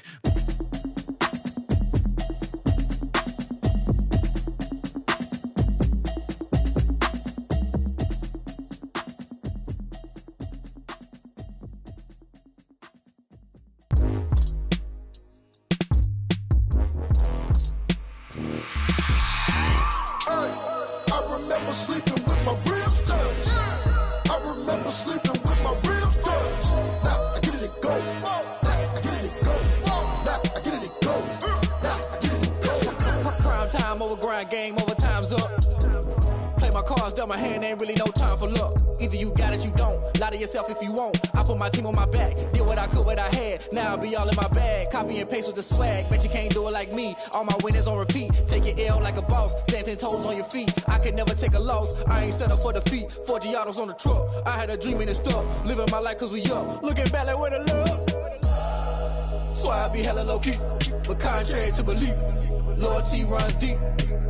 Game over, time's up. Play my cards, dealt my hand, ain't really no time for luck. Either you got it, you don't. Lie to yourself if you won't. I put my team on my back, did what I could, what I had. Now I'll be all in my bag. Copy and paste with the swag. Bet you can't do it like me. All my winners on repeat. Take your L like a boss. Stand 10 toes on your feet. I can never take a loss. I ain't set up for defeat. 4 Giottos on the truck. I had a dream and it's stuff. Living my life cause we up. Looking back like where the love. So I be hella low key. But contrary to belief, loyalty runs deep.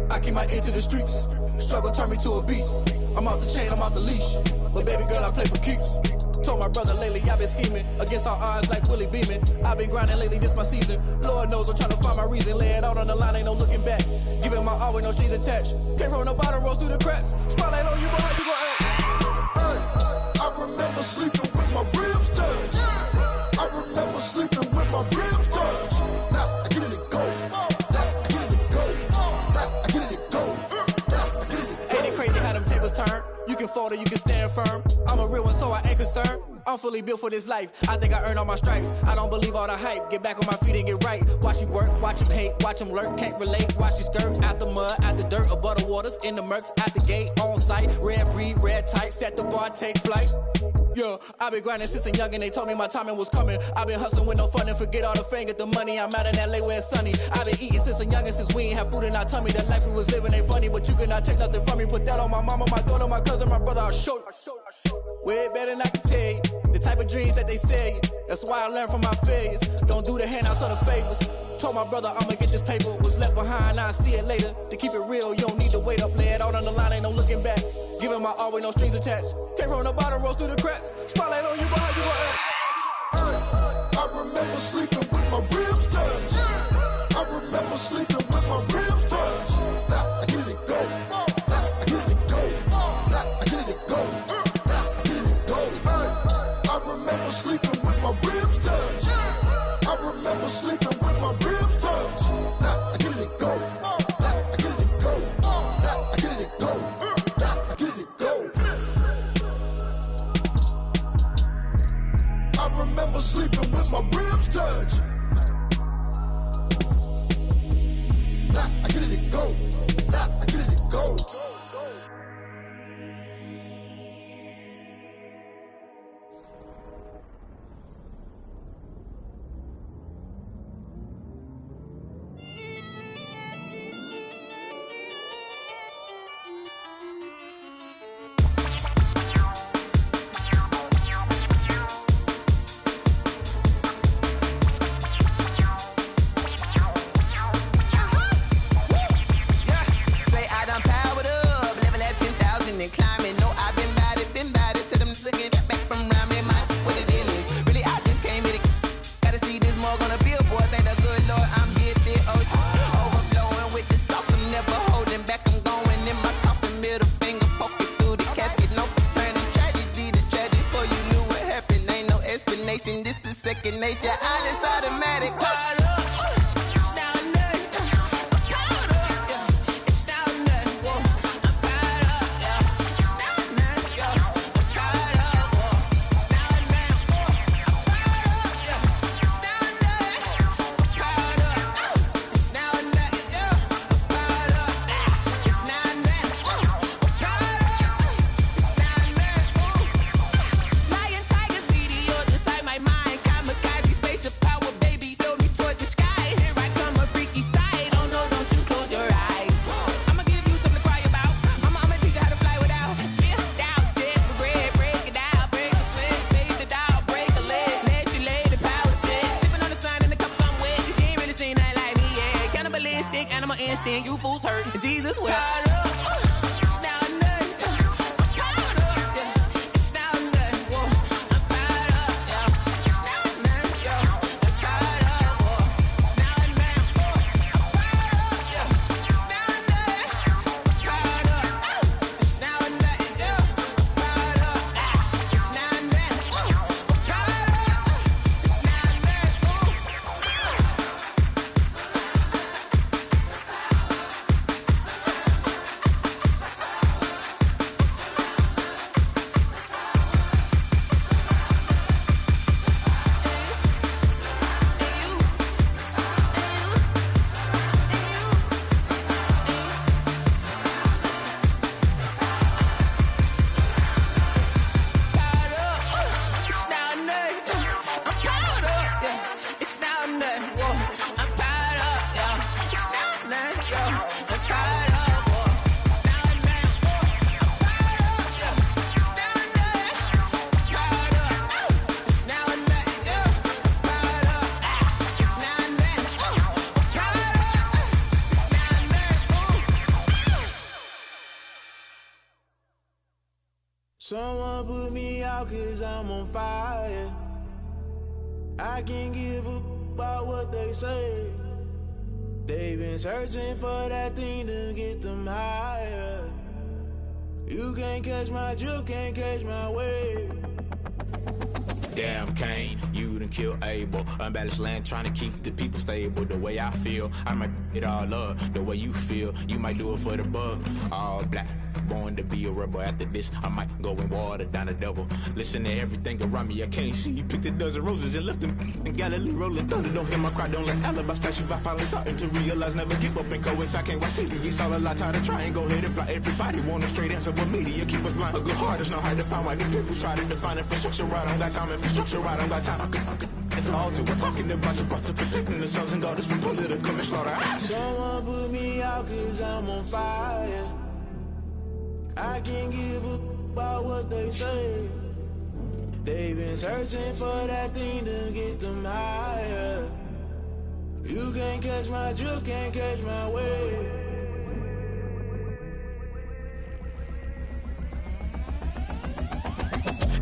I keep my ear to the streets. Struggle turned me to a beast. I'm off the chain, I'm off the leash. But baby girl, I play for keeps. Told my brother lately, I've been scheming. Against all odds like Willie Beeman. I've been grinding lately, this my season. Lord knows I'm trying to find my reason. Lay it out on the line, ain't no looking back. Giving my all with no strings attached. Came from the bottom, rose through the cracks. Spotlight on you, boy, how you gon' act? Hey, I remember sleeping with my ribs touched. I remember sleeping with my ribs touched. Now I get it and go. Turn. You can fold or you can stand firm. I'm a real one, so I ain't concerned. I'm fully built for this life. I think I earned all my stripes. I don't believe all the hype. Get back on my feet and get right. Watch you work, watch him hate, watch him lurk. Can't relate, watch you skirt. Out the mud, out the dirt, above the waters, in the murks, at the gate, on site. Red breed, red tight, set the bar, take flight. Yeah, I've been grinding since a young and they told me my timing was coming. I've been hustling with no fun and forget all the fame, get the money. I'm out in LA where it's sunny. I've been eating since a young and since we ain't have food in our tummy. The life we was living ain't funny, but you cannot take nothing from me. Put that on my mama, my daughter, my cousin, my brother, I'll show you. Way better than I can tell you. The type of dreams that they sell you. That's why I learned from my failures. Don't do the handouts or the favors. Told my brother I'ma get this paper. Was left behind, I'll see it later. To keep it real, you don't need to wait up. Lay it out on the line, ain't no looking back. Giving my all with no strings attached. Came from the bottom, rose through the cracks. Spotlight on you, but how you gon' act? I remember sleeping with my ribs touched. Now I get it and go. Now I get it and go. Now I get it and go. Now I get it and go. I remember sleeping with my ribs touched. Now I get it and go. Now I get it and go. This is second nature, all is automatic. You fools hurt. Jesus will. Someone put me out 'cause I'm on fire. I can't give a about what they say. They've been searching for that thing to get them higher. You can't catch my drift, can't catch my wave. Damn, Kane, you done killed Abel. Unbalanced land, trying to keep the people stable. The way I feel, I might it all up. The way you feel, you might do it for the bug. All black, born to be a rebel. After this, I might go and water down the devil. Listen to everything around me, I can't see. Picked a dozen roses and left them in Galilee rolling thunder. Don't hear my cry, don't let alibis flash. If I finally starting to realize, never give up and go inside. Can't watch TV, it's all a lot. Tired of trying, go ahead and fly. Everybody want a straight answer, but media keep us blind. A good heart is not hard to find. Why the people try to define infrastructure right? I don't got time. Infrastructure right, I don't got time. I could it's all to we're talking about you, about to protecting the sons and daughters from political and slaughter. Someone put me out 'cause I'm on fire. I can't give a about what they say. They've been searching for that thing to get them higher. You can't catch my drift, can't catch my wave.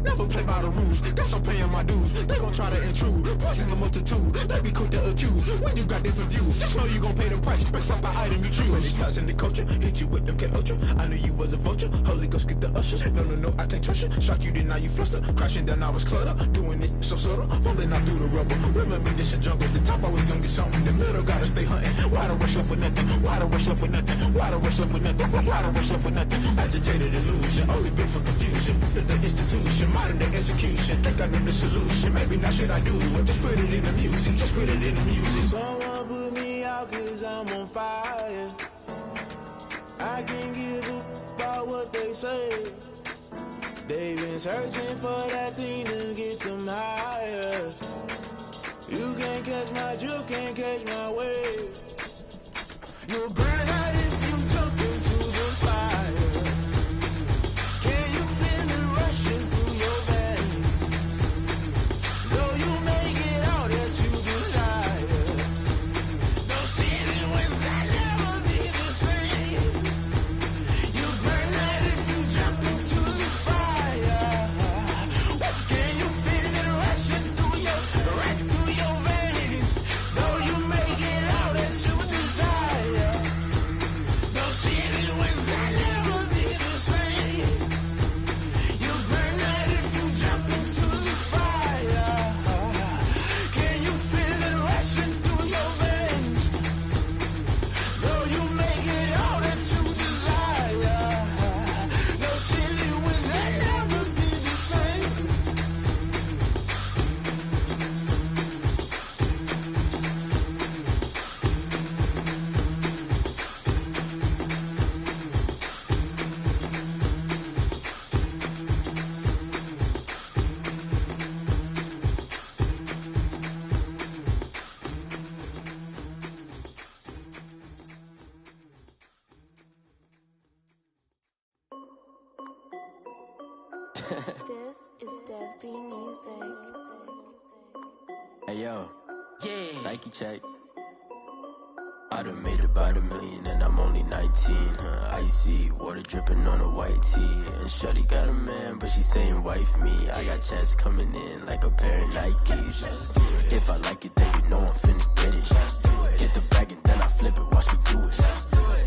Never play by the rules. Guess I'm paying my dues. They gon' try to intrude. Poison the multitude. They be quick to accuse. When you got different views, just know you gon' pay the price based off the item you choose. Many times in the culture, hit you with MK Ultra. I knew you was a vulture. Holy Ghost get the ushers. No, I can't trust you. Shock you, then now you fluster. Crashing down, I was cluttered. Doing this so subtle. Fumbling out through the rubble. Remember this a jungle. The top I was gonna get something. The middle gotta stay hunting. Why the rush left with nothing? Why the rush left with nothing? Why the rush left with nothing? Why the rush left with nothing? Agitated illusion. Only been for confusion. The institution. Modern day execution. Think I know the solution. Maybe not shit I do. Just put it in the music. Just put it in the music. Someone put me out cause I'm on fire. I can't give up about what they say. They've been searching for that thing to get them higher. You can't catch my drift, can't catch my wave. You'll burn out if you jump into the fire. Can you feel it rushing through your veins? Though you make it out that you desire. No ceiling wins that never be the same. You burn out if you jump into the fire. Can you feel it rushing through your veins? Though you make it out that you desire. No ceiling wins that never be the same. You burn out if you jump into the fire. Can you feel it rushing through your veins? Though you make it out that you desire. No ceiling wins that never be the same. This is Dev B Music. Hey yo, Nike check. I done made about $1 million and I'm only 19. Icy water dripping on a white tee. And shorty got a man, but she saying wife me. I got checks coming in like a pair of Nikes. If I like it, then you know I'm finna get it. Hit the bag and then I flip it, watch me do it.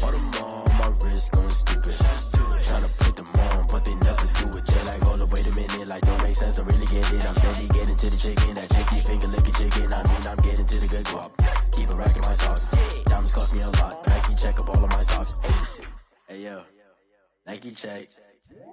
All them on my wrist going stupid. Tryna put them on, but they never do it. Just like, hold up, wait a minute, like don't make sense, don't really get it. I'm steady getting to the chicken, that chicky finger licking chicken. I mean, I'm getting to the good guap. Keep it racking my socks. Diamonds cost me a lot. Nike check up all of my stocks. Hey yo, Nike check.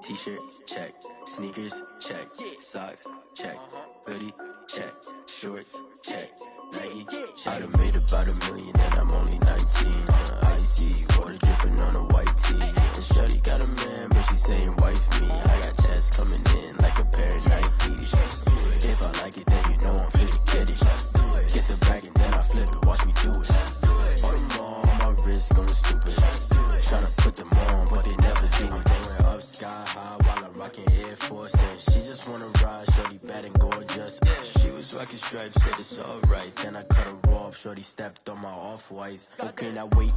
T-shirt check. Sneakers check. Socks check. Hoodie check. Shorts check. Nike I done made about $1 million and I'm only 19. Icy water dripping on a white tee. And shorty got a man, but she saying wife me. I got checks coming in like a pair of Nikes. If I like it, then you know I'm finna get it. Get the bag and then I flip it, watch me do it. All them on my wrist going stupid. Tryna put them on, but they never do it. Going up sky high while I'm rocking Air Force. And she just wanna ride, shorty bad and gorgeous. She was rocking stripes, said it's alright. Then I cut her off, shorty stepped on my off-whites. Okay, now wait.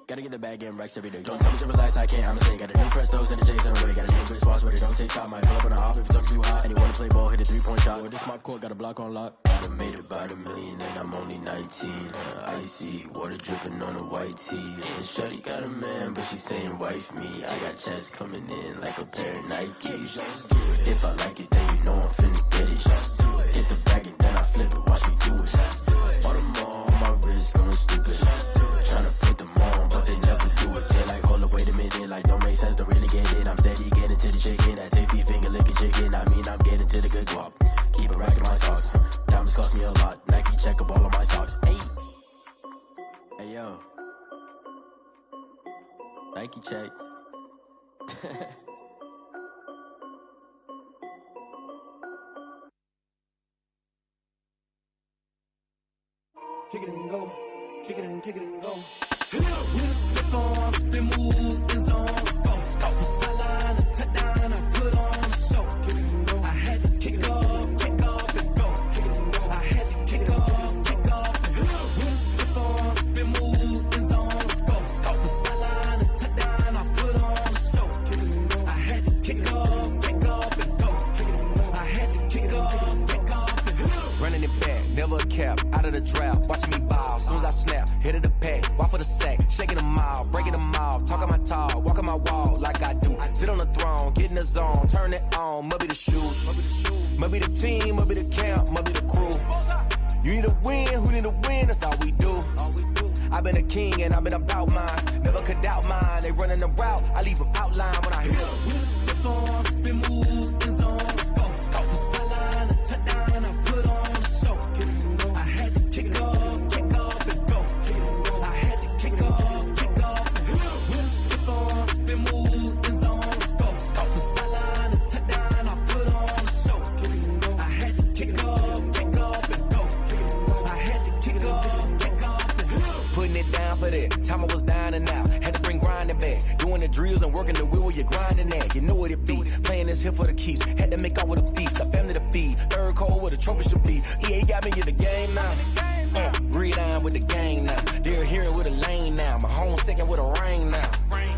Gotta get the bag and racks every day. Don't tell me to relax, I can't, I'ma say. Got a new Prestos and a J's in the way. Got a new wristwatch, but it don't take time. Might pull up on a hop if it's talking too hot. And you wanna play ball, hit a 3-point shot. Or this my court, got a block on lock. I done made about $1 million and I'm only 19. Icy water dripping on a white tee. And shorty got a man, but she saying wife me. I got checks coming in like a pair of Nikes. If I like it, then you know I'm finna get it. Hit the bag and then I flip it, watch me do it. All them on my wrist going stupid. Tryna put them on, but they never do it. They like, hold up, wait a minute, like don't make sense, don't really get it. I'm steady getting to the chicken, that tasty finger licking chicken. I mean, I'm getting to the good guap. Keep it racking my socks. Diamonds cost me a lot. Nike check up all of my stocks. Hey yo, Nike check. Kick it and go. Kick it and go. Step on, spin move, is on scope. Sideline, a touchdown, I put on the show. I had to kick off and go. I had to kick off and go. Step on, spin move, is on scope. Sideline, a touchdown, I put on the show. I had to kick off and go. out of the drought, watching me ball. Soon as I snap, hit of the pack, walk for the sack, shaking them all, breaking them all, talking my tall, walking my wall like I do. Sit on the throne, get in the zone, turn it on, must be the shoes, must be the team, must be the camp, must be the crew. You need a win, who need a win? That's all we do. I've been a king and I've been about mine. Never could doubt mine. They running the route, I leave them outline when I hit them. With a stiff on, spin move, in zone, let's go. The sideline, a touchdown, I put on a show. I had to kick off and go. I had to kick off and go. With a stiff on, spin move, in zone, let's go. The sideline, a touchdown, I put on a show. I had to kick off and go. I had to kick off and go. Putting it down for that. Time I was down and out. Had to bring grinding back. Doing the drills and working the wheel where you're grinding at. You know what it be. Playing this here for the keeps. Had to make out with a feast. A family to feed. Third cold where the trophy should be. EA got me in the game now. Read on with the game now. They're here with a lane now. My home second with a rain now.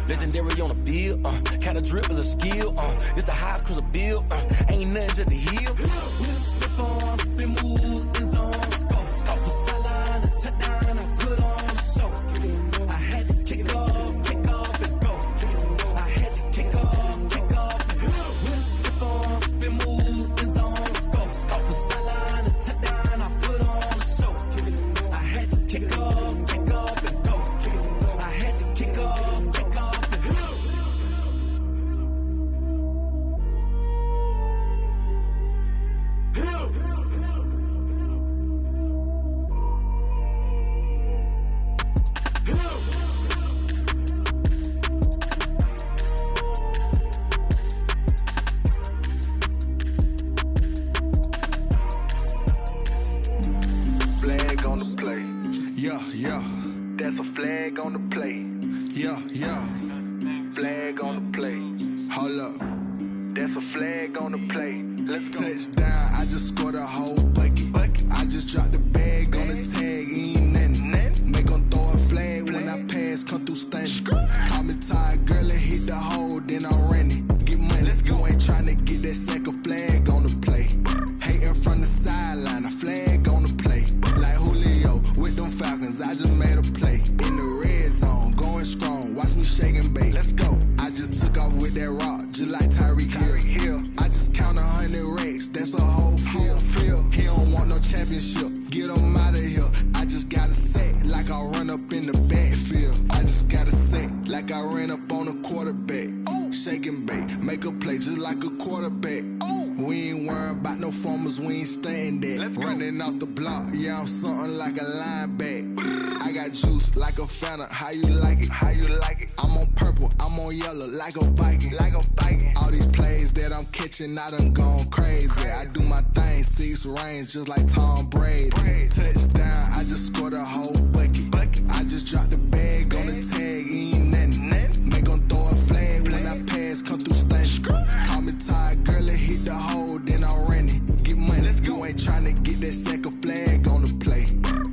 Legendary on the field. Kinda drip is a skill. It's the highest cruiser bill. Ain't nothing just the hill. With a stiff on, spin move, in zone, let's go. The sideline, a touchdown, I put on a show. I had to kick off and go. I had to kick off and go. With a stiff on, spin move, in zone, let's go. The sideline, a touchdown, I put on a show. I had to kick off and go. I had to kick off and go. Flag on the play. Yeah, yeah. That's a flag on the play. Yeah, yeah. Flag on the play. Hold up. That's a flag on the play. Let's go. Touchdown, I just scored a whole bucket. I just dropped the bag on the tag, ain't nothing. Make 'em throw a flag when I pass, come through stunning. Call me tired, girl, and hit the hole, then I ran it. Get money, you ain't tryna get that second flag on the play. Hating from the sideline, a flag on the play. Like Julio with them Falcons, I just made a play. In the red zone, going strong, watch me shake and bake. Let's go. I just took off with that rock, just like Tyreek Hill. I just count 100 racks, that's a whole field. He don't want no championship, get him out of here. I just got a set, like I run up in the backfield. I just got a set, like I ran up on a quarterback. Shake and bake, make a play just like a quarterback. We ain't worrying about no formers, we ain't staying that. Running off the block, yeah, I'm something like a linebacker. I got juice like a Fanta, how you like it? How you like it? I'm on purple, I'm on yellow, like a Viking. Like a Viking. All these plays that I'm catching, I done gone crazy. I do my thing, 6 range, just like Tom Brady. Touchdown, I just scored a whole bucket. I just dropped the bag on the tag, ain't nothing. Make 'em throw a flag when I pass, come through stunning. Call me tired, girl, and hit the hole, then I ran it. Get money, you ain't tryna get that second flag on the play.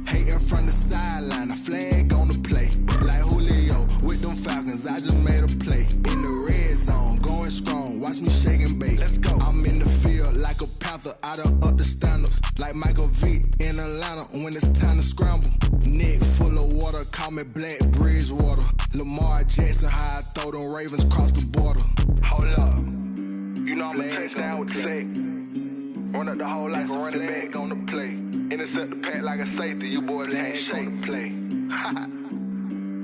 Hating from the sideline, a flag on the play. Like Julio with them Falcons, I just made a play. In the red zone, going strong, watch me shake and bake. Let's go. I'm in the field like a Panther, I done up the standards. Like Michael Vick in Atlanta when it's time to scramble. Neck full of water, call me Black Bridgewater. Lamar Jackson, how I throw them Ravens across the border. Hold up. You know I'm a touchdown with the sack. Run up the whole like a running back on the play. Intercept the pack like a safety. You boys ain't shake. Play.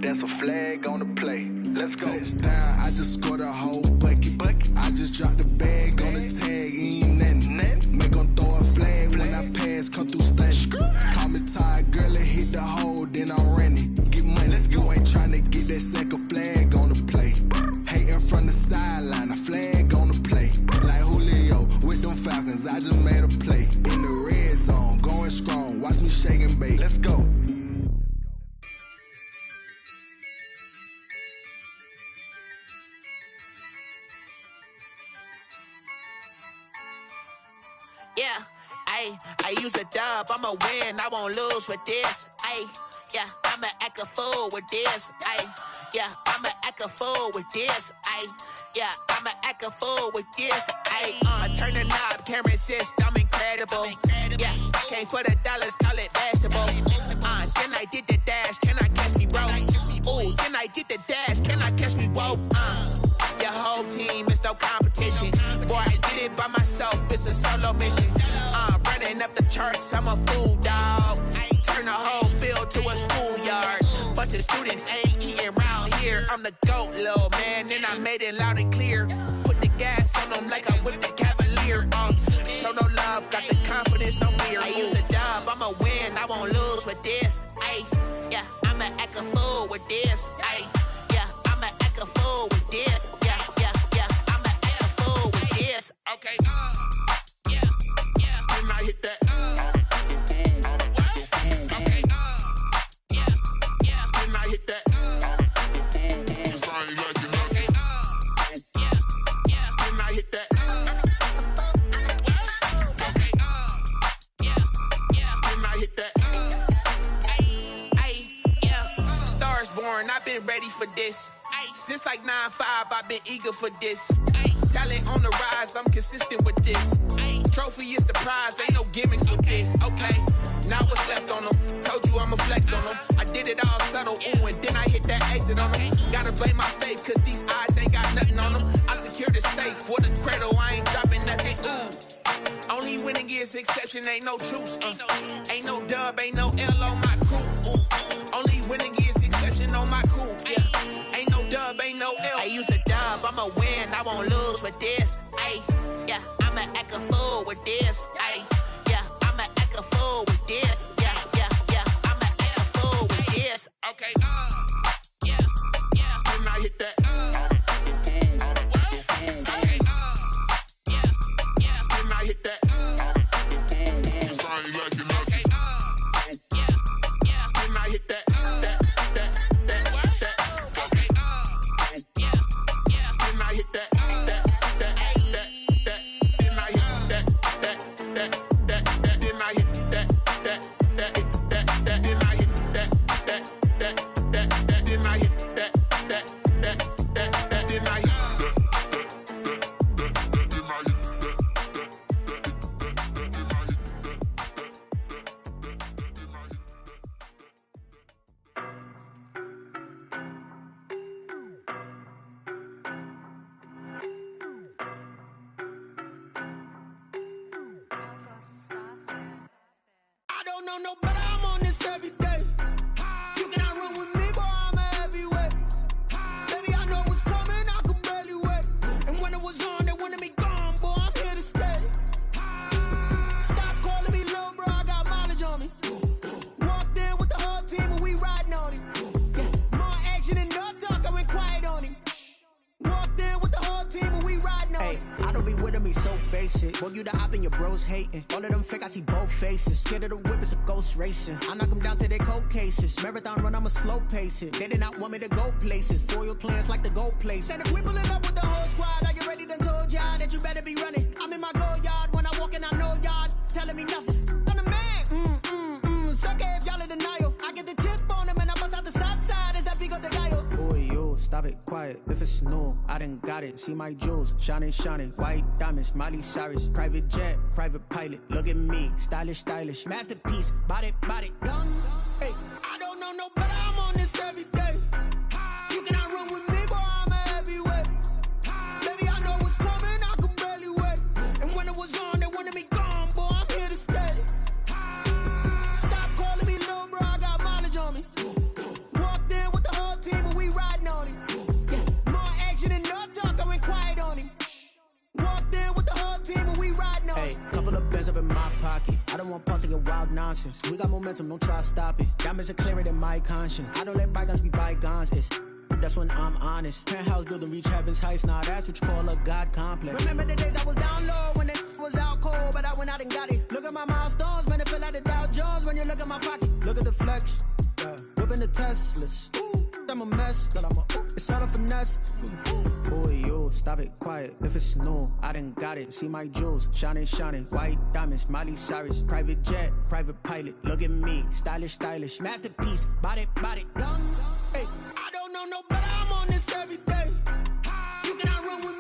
That's a flag on the play. Let's go. Touchdown, I just scored a whole bucket. I just dropped the bag on the tag, ain't nothing. Make 'em throw a flag when I pass, come through stunning. Call me tired, girl, and hit the hole, then I ran it. Get money, you ain't tryna get that second flag on the play. Hating from the sideline, a flag on the play. Like Julio with them Falcons, I just made a play. In the red zone, going strong, watch me shake and bake. Let's go. Yeah, I use a dub, I'ma win, I won't lose with this. Yeah, I'ma act a fool with this. Yeah, I'ma act a fool with this. yeah, I'ma act a fool with this. Ayy, turn the knob, camera assist, I'm incredible. Yeah, came for the dollars, call it vegetable. Then I did the dash, can I catch me, bro? Ooh, then I did the dash, can I catch me, whoa? Your whole team is no competition. Boy, I did it by myself, it's a solo mission. Running up the charts, I'm a fool, dog. Turn the whole field to a schoolyard. Bunch of students ain't eating round here. I'm the GOAT, little man, and I made it loud and clear. Put the gas on them like I whipped the Cavalier. Show no love, got the confidence, no fear. I use a dub, I'ma win, I won't lose with this. Ay, yeah, I'ma act a fool with this. Ay, yeah, I'ma act a fool with this. Yeah, I'ma act a fool with this. Okay, yeah, and I hit that. I've been ready for this. Since like 9-5, I've been eager for this. Talent on the rise, I'm consistent with this. Trophy is the prize, ain't no gimmicks with this. Okay, now what's left on them? Told you I'ma flex on them. I did it all subtle, ooh, and then I hit that exit on them. Gotta blame my faith, cause these odds ain't got nothing on them. I secure the safe for the cradle, I ain't dropping nothing, ooh. Only winning is exception, ain't no truce. Ain't no dub, ain't no L on my crew. Only winning is exception on my crew. Yeah, ain't no dub, ain't no L. I use a dub, I'ma win, I won't lose with this. Ay, yeah, I'ma act a fool with this. Ay, yeah, I'ma act a fool with this. Yeah, I'ma act a fool with this. Okay, yeah, and I hit that. Racing. I knock them down to their cold cases. Marathon run, I'ma slow pace it. They did not want me to go places. Foil plans like the gold place. And if we pulling up with the whole squad, are you ready? Done told y'all that you better be running. I'm in my go yard when I walk in, I know y'all telling me nothing. I'm the man. Suck it if y'all in denial. I get the chip on them and I bust out the south side. Is that big of the guy? Boy, yo, stop it, quiet. If it's new, I done got it. See my jewels, shining, white diamonds, Miley Cyrus, private jet, private pilot. Look at me, stylish, masterpiece, body, young. Hey, I don't know no better, I'm on this every day. You cannot run with me, boy, I'm a heavyweight. Baby, I know what's coming, I could barely wait. And when it was on, they wanted me gone, boy, I'm here to stay. Stop calling me little bro, I got mileage on me. Walked in with the whole team and we riding on it. Yeah, more action and no talk, I went quiet on him. Walked in with the whole team and we riding on it. Couple of bands up in my pocket. I don't want pulse and wild nonsense. We got momentum, don't try to stop it. Diamonds are clearer than my conscience. I don't let bygones be bygones. That's when I'm honest. Penthouse building, reach heaven's heights. Nah, that's what you call a God complex. Remember the days I was down low when it was out cold, but I went out and got it. Look at my milestones, man, it feel like the Dow Jones when you look at my pocket. Look at the flex, whipping the Teslas. I'm a mess, but it's all a finesse. Boy, yo, stop it, quiet. If it's new, I done got it. See my jewels, shining, white diamonds, Miley Cyrus, private jet, private pilot. Look at me, stylish, masterpiece, body, young. Hey, I don't know no better, I'm on this every day. You cannot run with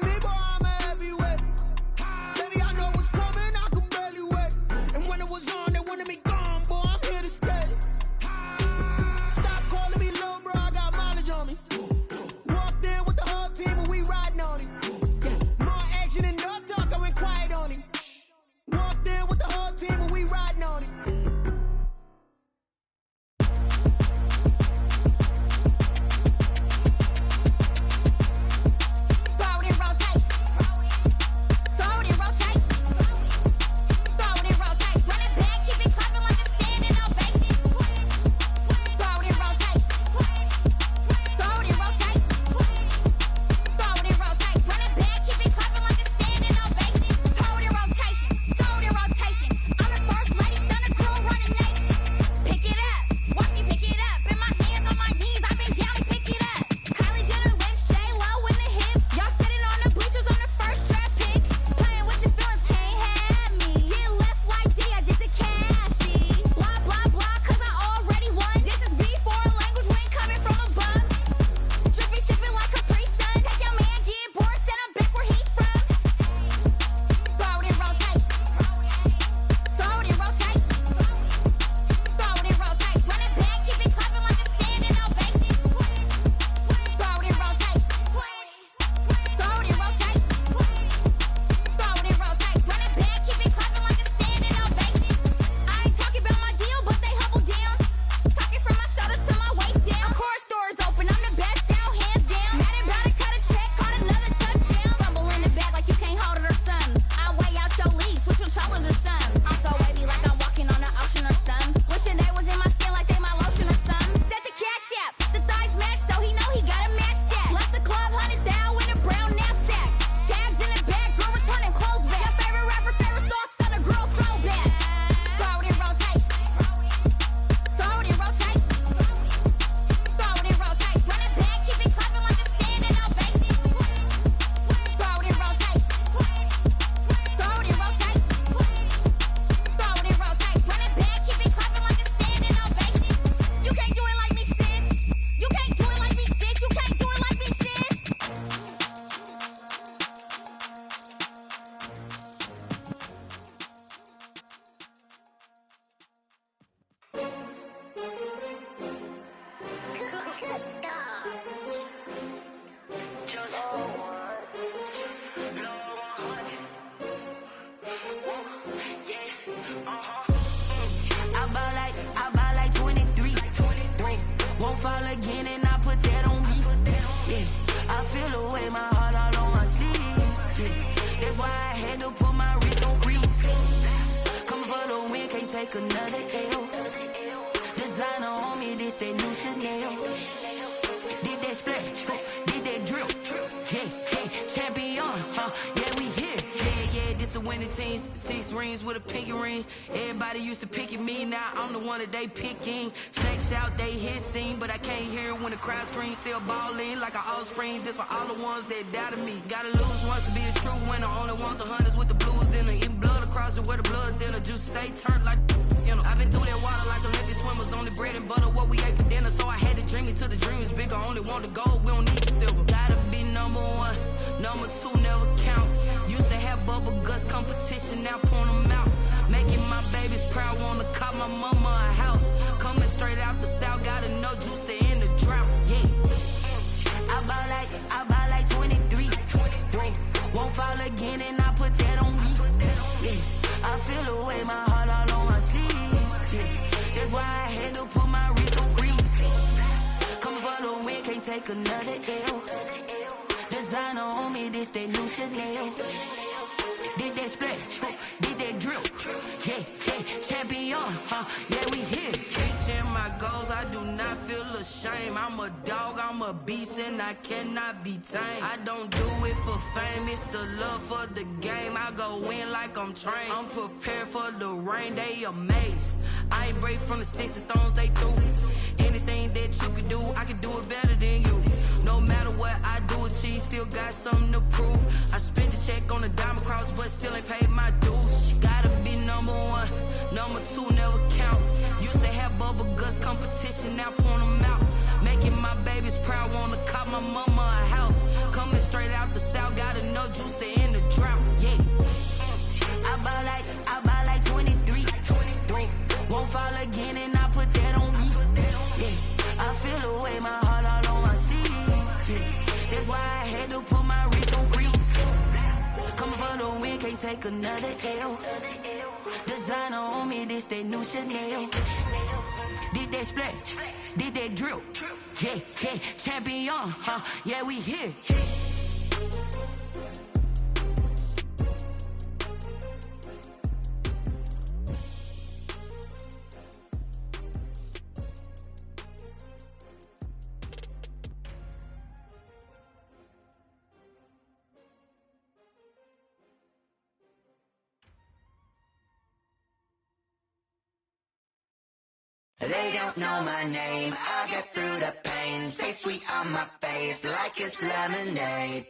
take another L. Designer on me, this that new Chanel. Did that splash, did that drill. Yeah, champion, yeah, we here. Yeah, this the winning teams. 6 rings with a pinky ring. Everybody used to pick at me, now I'm the one that they picking. Snakes out, they hit scene, but I can't hear when the crowd screams. Still ballin' like an offspring. This for all the ones that doubted me. Gotta lose once to be a true winner. Only want the hunters with the blues in it. Eating blood across it where the blood dinner. Juice stay turned like, you know. I've been through that water like Olympic swimmers. Only bread and butter, what we ate for dinner. So I had to dream it till the dream is bigger. Only want the gold, we don't need the silver. Gotta be number 1, number 2 never count. Used to have bubble guts competition, now point them out. Making my babies proud, wanna cop my mama a house. Coming straight out the south, gotta know juice to end the drought. Yeah, I bought like 23. Won't fall again and I put that on me. Yeah, I feel away, my heart all on my sleeve. Yeah, that's why I had to put my wrist on freeze. Coming for the win, can't take another L. Designer on me, this that new Chanel. Did that splash, did that drill. Yeah, champion, yeah, we here. Reaching my goals, I do not feel ashamed. I'm a dog, I'm a beast, and I cannot be tamed. I don't do it for fame, it's the love for the game. I go in like I'm trained. I'm prepared for the rain, they amazed. I ain't break from the sticks and stones they threw. Anything that you could do, I could do it better than you. No matter what I do achieve, still got something to prove. I spent the check on the diamond cross, but still ain't paid my dues. Gotta be number 1, number 2 never count. Used to have bubble guts competition, now point them out. Making my babies proud, wanna cop my mama a house. Coming straight out the south, gotta know juice to end the drought. Yeah, I bought like 23. Won't fall again and I put that on me. Yeah, I feel away, my heart all on my sleeve. Yeah, that's why I had to put my wrist on freeze. Coming for the win, can't take another L. Designer on me, this that new Chanel. Did that splash, did that drill. Yeah, champion, yeah, we here. They don't know my name, I get through the pain. Taste sweet on my face like it's lemonade.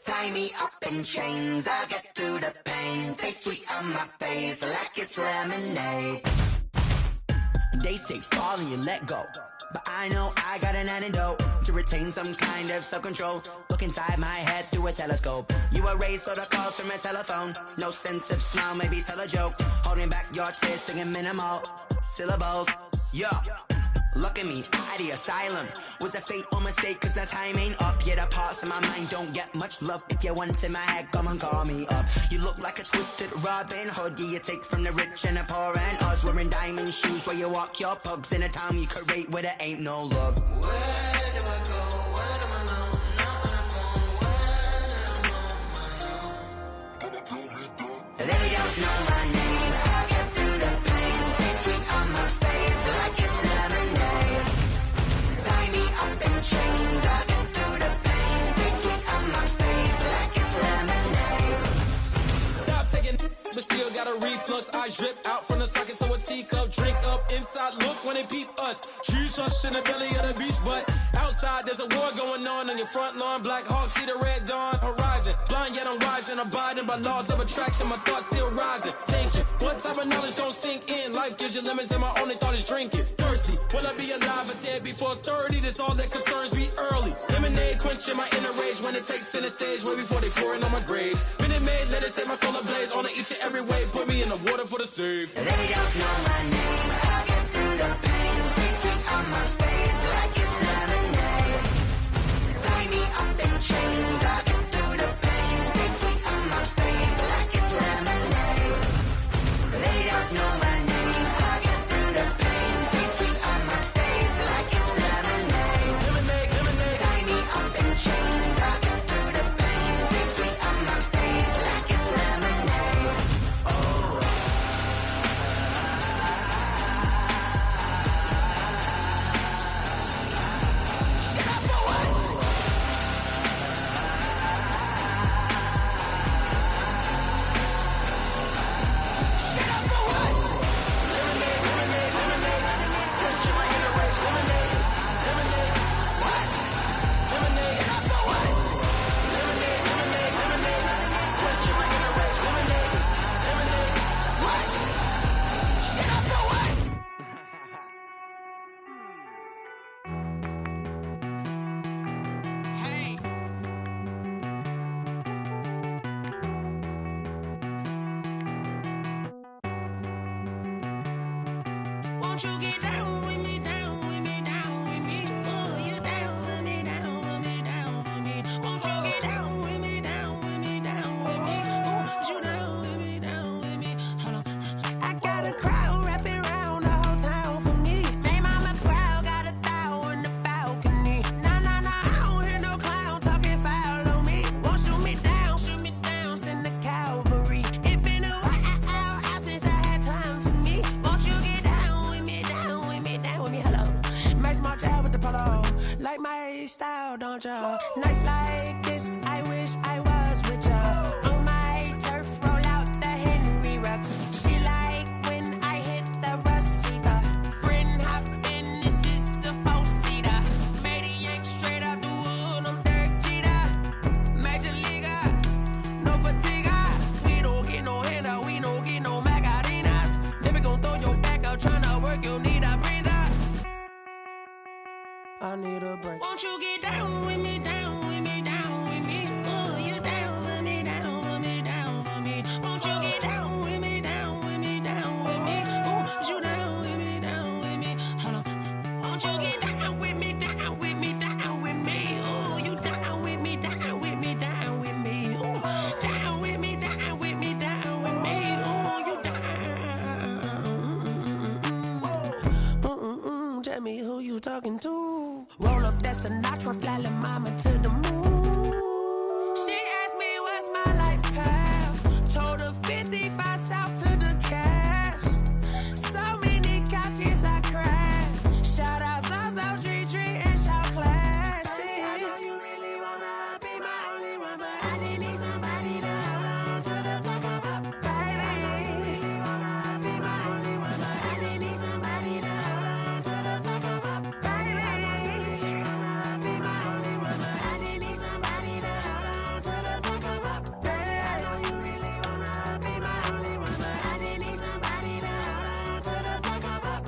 Tie me up in chains, I get through the pain. Taste sweet on my face like it's lemonade. They say fall and you let go, but I know I got an antidote to retain some kind of self-control. Look inside my head through a telescope. You erase all the calls from a telephone. No sense of smile, maybe tell a joke. Holding back your tears, singing minimal syllables. Yeah, look at me, out the asylum. Was a fate or mistake, cause the time ain't up. Yet the parts of my mind don't get much love. If you want in my head, come and call me up. You look like a twisted Robin Hood. Yeah, you take from the rich and the poor and us. Wearing diamond shoes where you walk your pugs. In a town you could rate where there ain't no love. Where do I go? Where do I know? Not on the phone. When I'm on my own. They don't know my name. I get through the pain. Taste sweet on my face like it's lemonade. Tie me up in chains. I get through the pain. Taste sweet on my face like it's lemonade. Stop taking, but still got a reflux. I drip out from the socket to a teacup. Drink up inside, look when they peep us. Choose us in the belly of the beach, but outside there's a war going on your front lawn. Black Hawk, see the red dawn horizon. Blind yet I'm rising, abiding by laws of attraction. My thoughts still rising, thinking. What type of knowledge don't sink in? Life gives you limits and my only thought is drinking. Thirsty, will I be alive or dead before 30? That's all that concerns me early. Lemonade quenching my inner rage when it takes center stage. Way before they pour it on my grave. Minute Maid, let it set my soul ablaze. On each and every way, put me in the water for the save. They don't know my name, I get through the pain. Taste sweet on my face like it's lemonade. Tie me up in chains, I get through the pain. Taste sweet on my face like it's lemonade. They don't know my name, I get through the pain. Taste sweet on my face like it's lemonade. Tie me up in chains, I get through the pain. Taste sweet on my face like it's lemonade. Alright. Won't you get down with me, down with me, down with me? Oh, you down with me, down with me, down with me. Won't you get down with me, down with me, down with me? Oh, you down with me, down with me? Hold on. I got a crowd wrapping around the whole town for me. They mama proud, got a thou on the balcony. Nah, nah, nah, I don't hear no clown talking foul on me. Won't shoot me down, send the cavalry. It been a while since I had time for me. Won't you get down with me, down with me, down with me? Hello. Max March out with the polo. Like my style, don't ya? Nights like this, I wish I was with ya. On my turf, roll out the Henry Rux. She like when I hit the receiver. Friend hop in, this is a four-seater. Made a yank straight out the wood, I'm Derek Jeter. Major leaguer, no fatigue. We don't get no handout, we don't get no Macarinas. Never gon' throw your back out, tryna work, you need a breather. I need a break. Won't you get down with me, down with me, down with me? Oh, you down with me, down with me, down with me? Won't you get down with me, down with me, down with me? Oh, you down with me, down with me? Hold on. Won't you get down with me, down with me, down with me? Oh, you down with me, down with me, down with me? Oh, down with me, down with me, down with me? Oh, you down. Tell me who you talking to. Roll up that Sinatra, fly la mama to the moon. She asked me what's my life path. Told her 55 south to the cat. So many couches I cried. Shout out Zazo, Tree, and shout classy. I know you really wanna be my only one, but I didn't need somebody to hold on to the sucker up. Baby, I know you really wanna be my only one, but I didn't need somebody to hold on to the sucker up. Baby, I know you really wanna be my only one, but I didn't need somebody to hold on to the sucker up. Baby, I know you really wanna be my only one, but I didn't need somebody to hold on to the sucker up.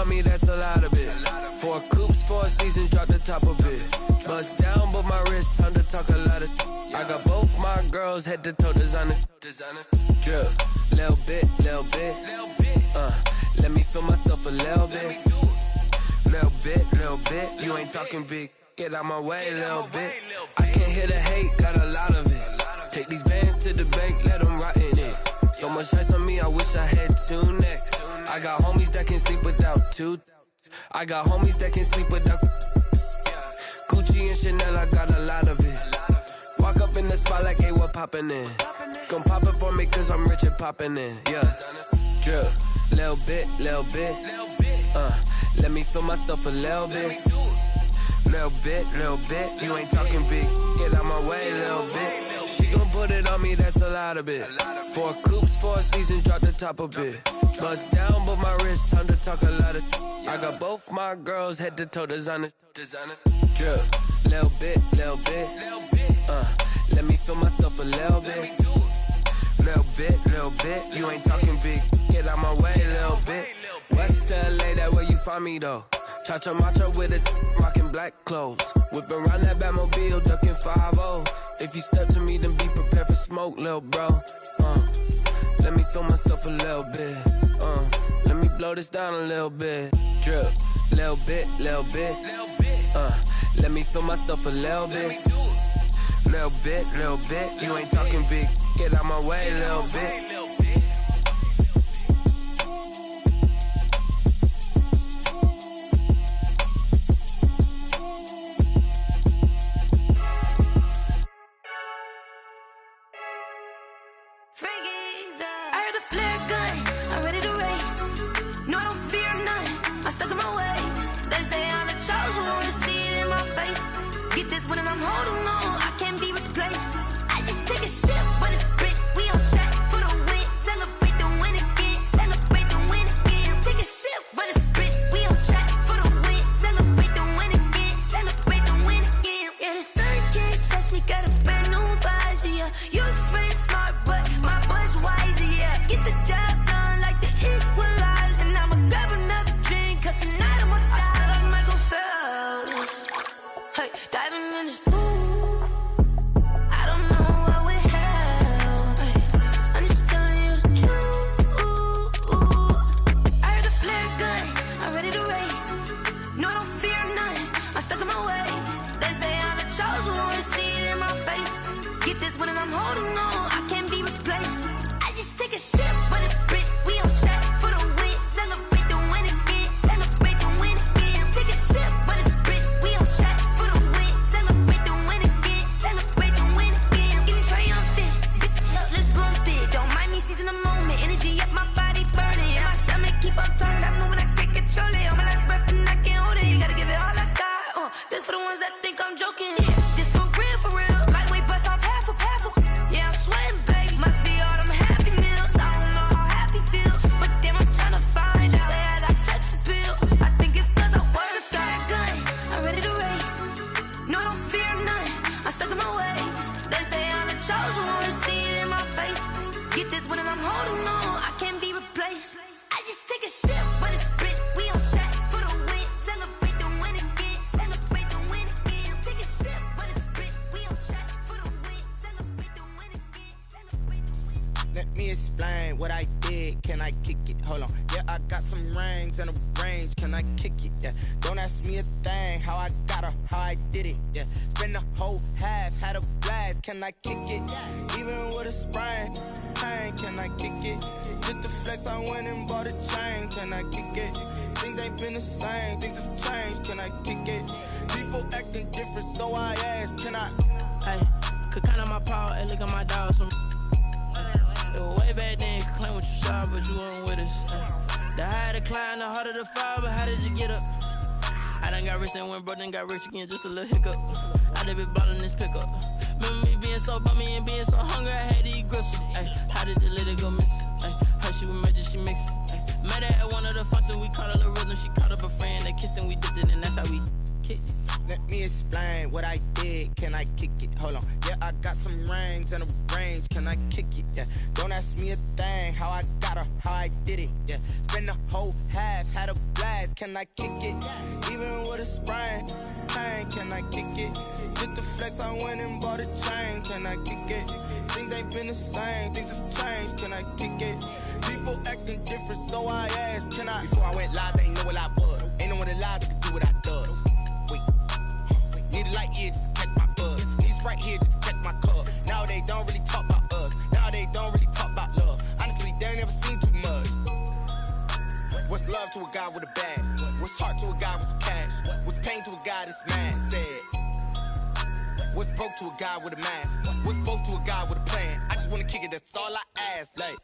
me, that's a lot of it. 4 coops, 4 seasons, drop the top of it. Bust down, but my wrist, time to talk a lot of. I got both my girls, head to toe designer. Drip, little bit, let me feel myself a little bit. Little bit, you ain't talking big. Get out my way, little bit. I can't hear the hate, got a lot of it. Take these bands to the bank, let them rot in it. So much ice on me, I wish I had 2 necks. I got homies that can sleep without 2. I got homies that can sleep without. Gucci and Chanel, I got a lot of it. Walk up in the spot like, hey, what poppin' in? Gon' pop it for me cause I'm rich and poppin' in. Yeah, drip, little bit, let me feel myself a little bit. Little bit, you ain't talking big. Get out my way, little bit. She gon' put it on me, that's a lot of it. 4 coops, 4 seasons, drop the top a bit. Bust down, but my wrist, time to talk a lot of. I got both my girls, head to toe designer. Drip, little bit, let me feel myself a little bit. Little bit, you ain't talking big. Get out my way, little bit. West LA, that where you find me though. Cha-cha matcha with a rockin' black clothes. Whip around that Batmobile, ducking 5-0. If you step to me, then be prepared for smoke, lil' bro. Let me feel myself a little bit. Let me blow this down a little bit. Drip, little bit, little bit. Let me feel myself a little bit. Little bit, little bit. You ain't talking big. Get out my way, little bit. Can I kick it? Even with a sprain, pain, can I kick it? Just to flex, I went and bought a chain. Can I kick it? Things ain't been the same, things have changed. Can I kick it? People acting different, so I asked, can I? Hey, could count on my power, and look at my dogs. It was way back then, you could claim what you saw, but you weren't with us. The higher the climb, the harder the fall, but how did you get up? I done got rich and went broke, then got rich again, just a little hiccup. I done been ballin' this pickup. Remember me being so bummy and being so hungry, I had to eat gristle. Ay, how did the lady go miss? Ay, how she was magic, she mixed. Met her at one of the functions, we caught her the rhythm. She caught up a friend, they kissed and we dipped it, and that's how we kicked it. Let me explain what I did. Can I kick it? Hold on. Yeah, I got some rings and a range. Can I kick it? Yeah. Don't ask me a thing. How I got her, how I did it. Yeah. Spend the whole half, had a blast. Can I kick it? Even with a sprain, pain. Can I kick it? Just to flex, I went and bought a chain. Can I kick it? Things ain't been the same. Things have changed. Can I kick it? People acting different, so I asked, can I? Before I went live, they ain't know what I was. Ain't no one alive that could do what I does. Need a light here just to catch my buzz. Need Sprite here just to catch my cup. Now they don't really talk about us. Now they don't really talk about love. Honestly, they ain't never seen too much. What's love to a guy with a bag? What's heart to a guy with some cash? What's pain to a guy that's mad? Said. What's broke to a guy with a mask? What's both to a guy with a plan? I just wanna kick it, that's all I ask. Like,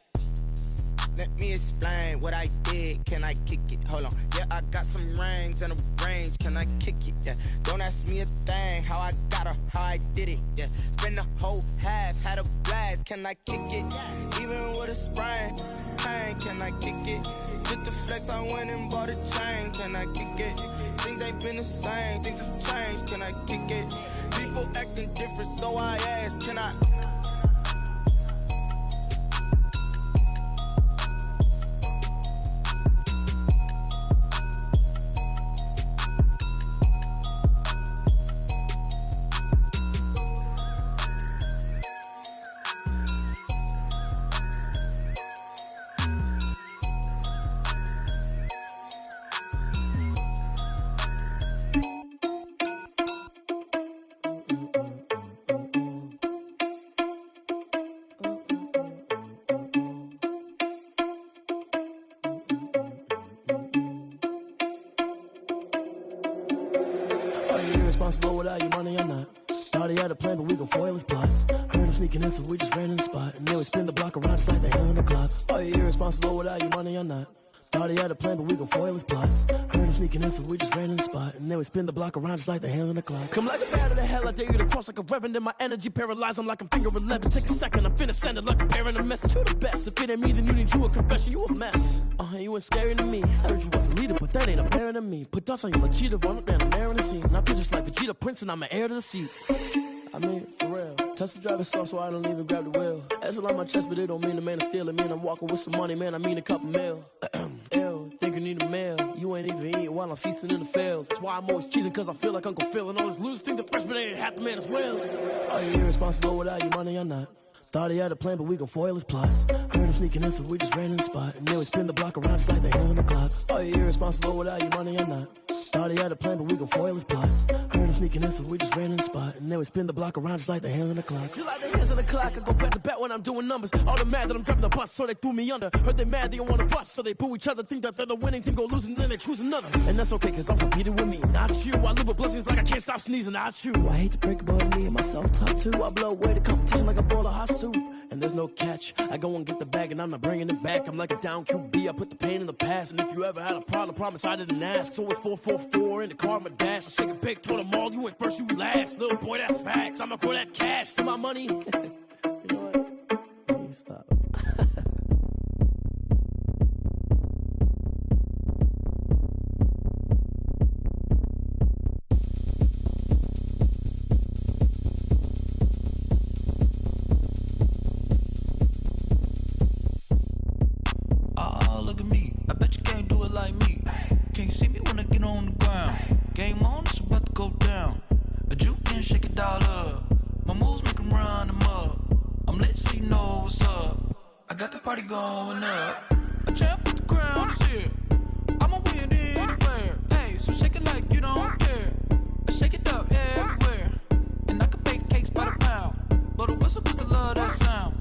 let me explain what I did. Can I kick it? Hold on. Yeah, I got some rings and a range. Can I kick it? Yeah. Don't ask me a thing. How I got her, how I did it. Yeah. Spend the whole half, had a blast. Can I kick it? Even with a sprain, pain. Can I kick it? Just to flex, I went and bought a chain. Can I kick it? Things ain't been the same. Things have changed. Can I kick it? People acting different, so I asked, can I? irresponsible without your money or not. Thought he had a plan, but we gon' foil his plot. Heard him sneaking in, so we just ran in the spot. And then we spin the block around just like the hell on the clock. Are you irresponsible without your money or not? Thought he had a plan, but we gon' foil his plot. Heard him sneaking in, so we just ran in the spot. And then we spin the block around just like the hands on the clock. Come like a bat of the hell, I dare you to cross like a reverend. And my energy paralyzed, I'm like I'm finger 11. Take a second, I'm finna send it like a parent a message. You the best, if it ain't me, then you need you a confession. You a mess, you ain't scary to me. Heard you was a leader, but that ain't apparent to me. Put dust on you like cheetah, run up down the air in the scene. And I feel just like Vegeta Prince, and I'm an heir to the seat. I mean, for real. Touch the driver's soft, so I don't even grab the wheel. That's on my chest, but it don't mean the man is stealing. Mean I'm walking with some money, man, I mean a couple mil. Ew, think you need a meal. You ain't even eating while I'm feasting in the field. That's why I'm always cheesing, cause I feel like Uncle Phil. And all those losers think the freshman ain't half the man as well. Are you irresponsible without your money or not? Thought he had a plan, but we gon' foil his plot. Heard him sneaking in, so we just ran in the spot. And then we spin the block around just like the hands on the clock. Are you irresponsible without your money or not? Thought he had a plan, but we gon' foil his plot. Heard him sneaking in, so we just ran in the spot. And then we spin the block around just like the hands on the clock. Just like the hands on the clock, I go back to back when I'm doing numbers. All the mad that I'm driving the bus, so they threw me under. Heard they mad, they don't wanna bust, so they boo each other. Think that they're the winning team, go losing, then they choose another. And that's okay, cause I'm competing with me, not you. I live with blessings like I can't stop sneezing, not you. I hate to break it, but me and myself top two. I blow away the competition like a bowl of hot soup. And there's no catch, I go and get the bag and I'm not bringing it back. I'm like a down QB, I put the pain in the past. And if you ever had a problem, promise I didn't ask. So it's 444 in the car, my dash. I shake a big, told them all, you went first, you last. Little boy, that's facts, I'ma grow that cash to my money. You know what, let me stop. Game on, it's about to go down. A juke can shake it all up. My moves make them run them up. I'm lit so you know what's up. I got the party going up. A champ with the crown is here. I'ma win anywhere. Hey, so shake it like you don't care. I shake it up everywhere. And I can bake cakes by the pound. Blow the whistle cause I love that sound.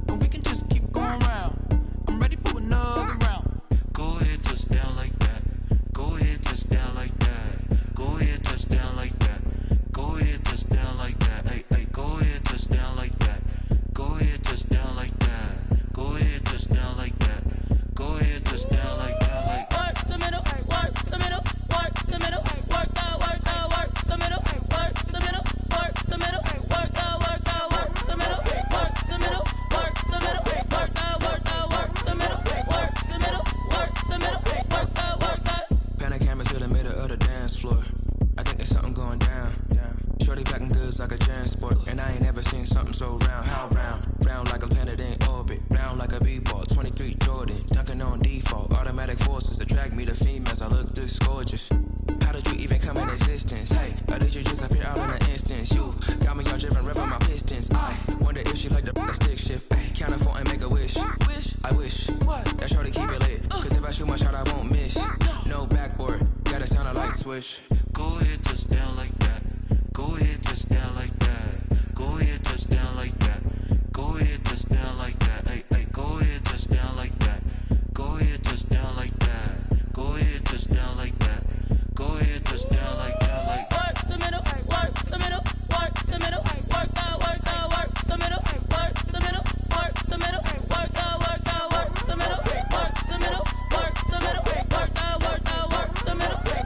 And we can just keep going round. I'm ready for another round. Go ahead, touch down like that. Go ahead, touch down like that. Go ahead, touch down like that. Go ahead, touch down like that. Hey, hey, go ahead, touch down like that. Go ahead, touch down like that. Go ahead, touch down like that. Go ahead, touch down like that. Like work the middle, work the middle, work the middle, work the middle, work the middle, work the middle, work the middle, work the middle, work the middle, work the middle, work the middle, work the middle, work the. Pan a camera to the middle of the dance floor. I think there's something going down. Shorty packing goods like a transport. And I ain't never seen something so round. How round? Round like a planet in orbit. Round like a b-ball. 23 Jordan. Dunking on default. Automatic forces attract me to females. I look this gorgeous. How did you even come in existence? Hey, or did you just appear out in an instance? You got me all driven, revving my pistons. I wonder if she like the stick shift. Hey, count four and make a wish. I wish that shorty keep it lit. Cause if I shoot my shot, I won't miss. No backboard. Gotta sound a light switch.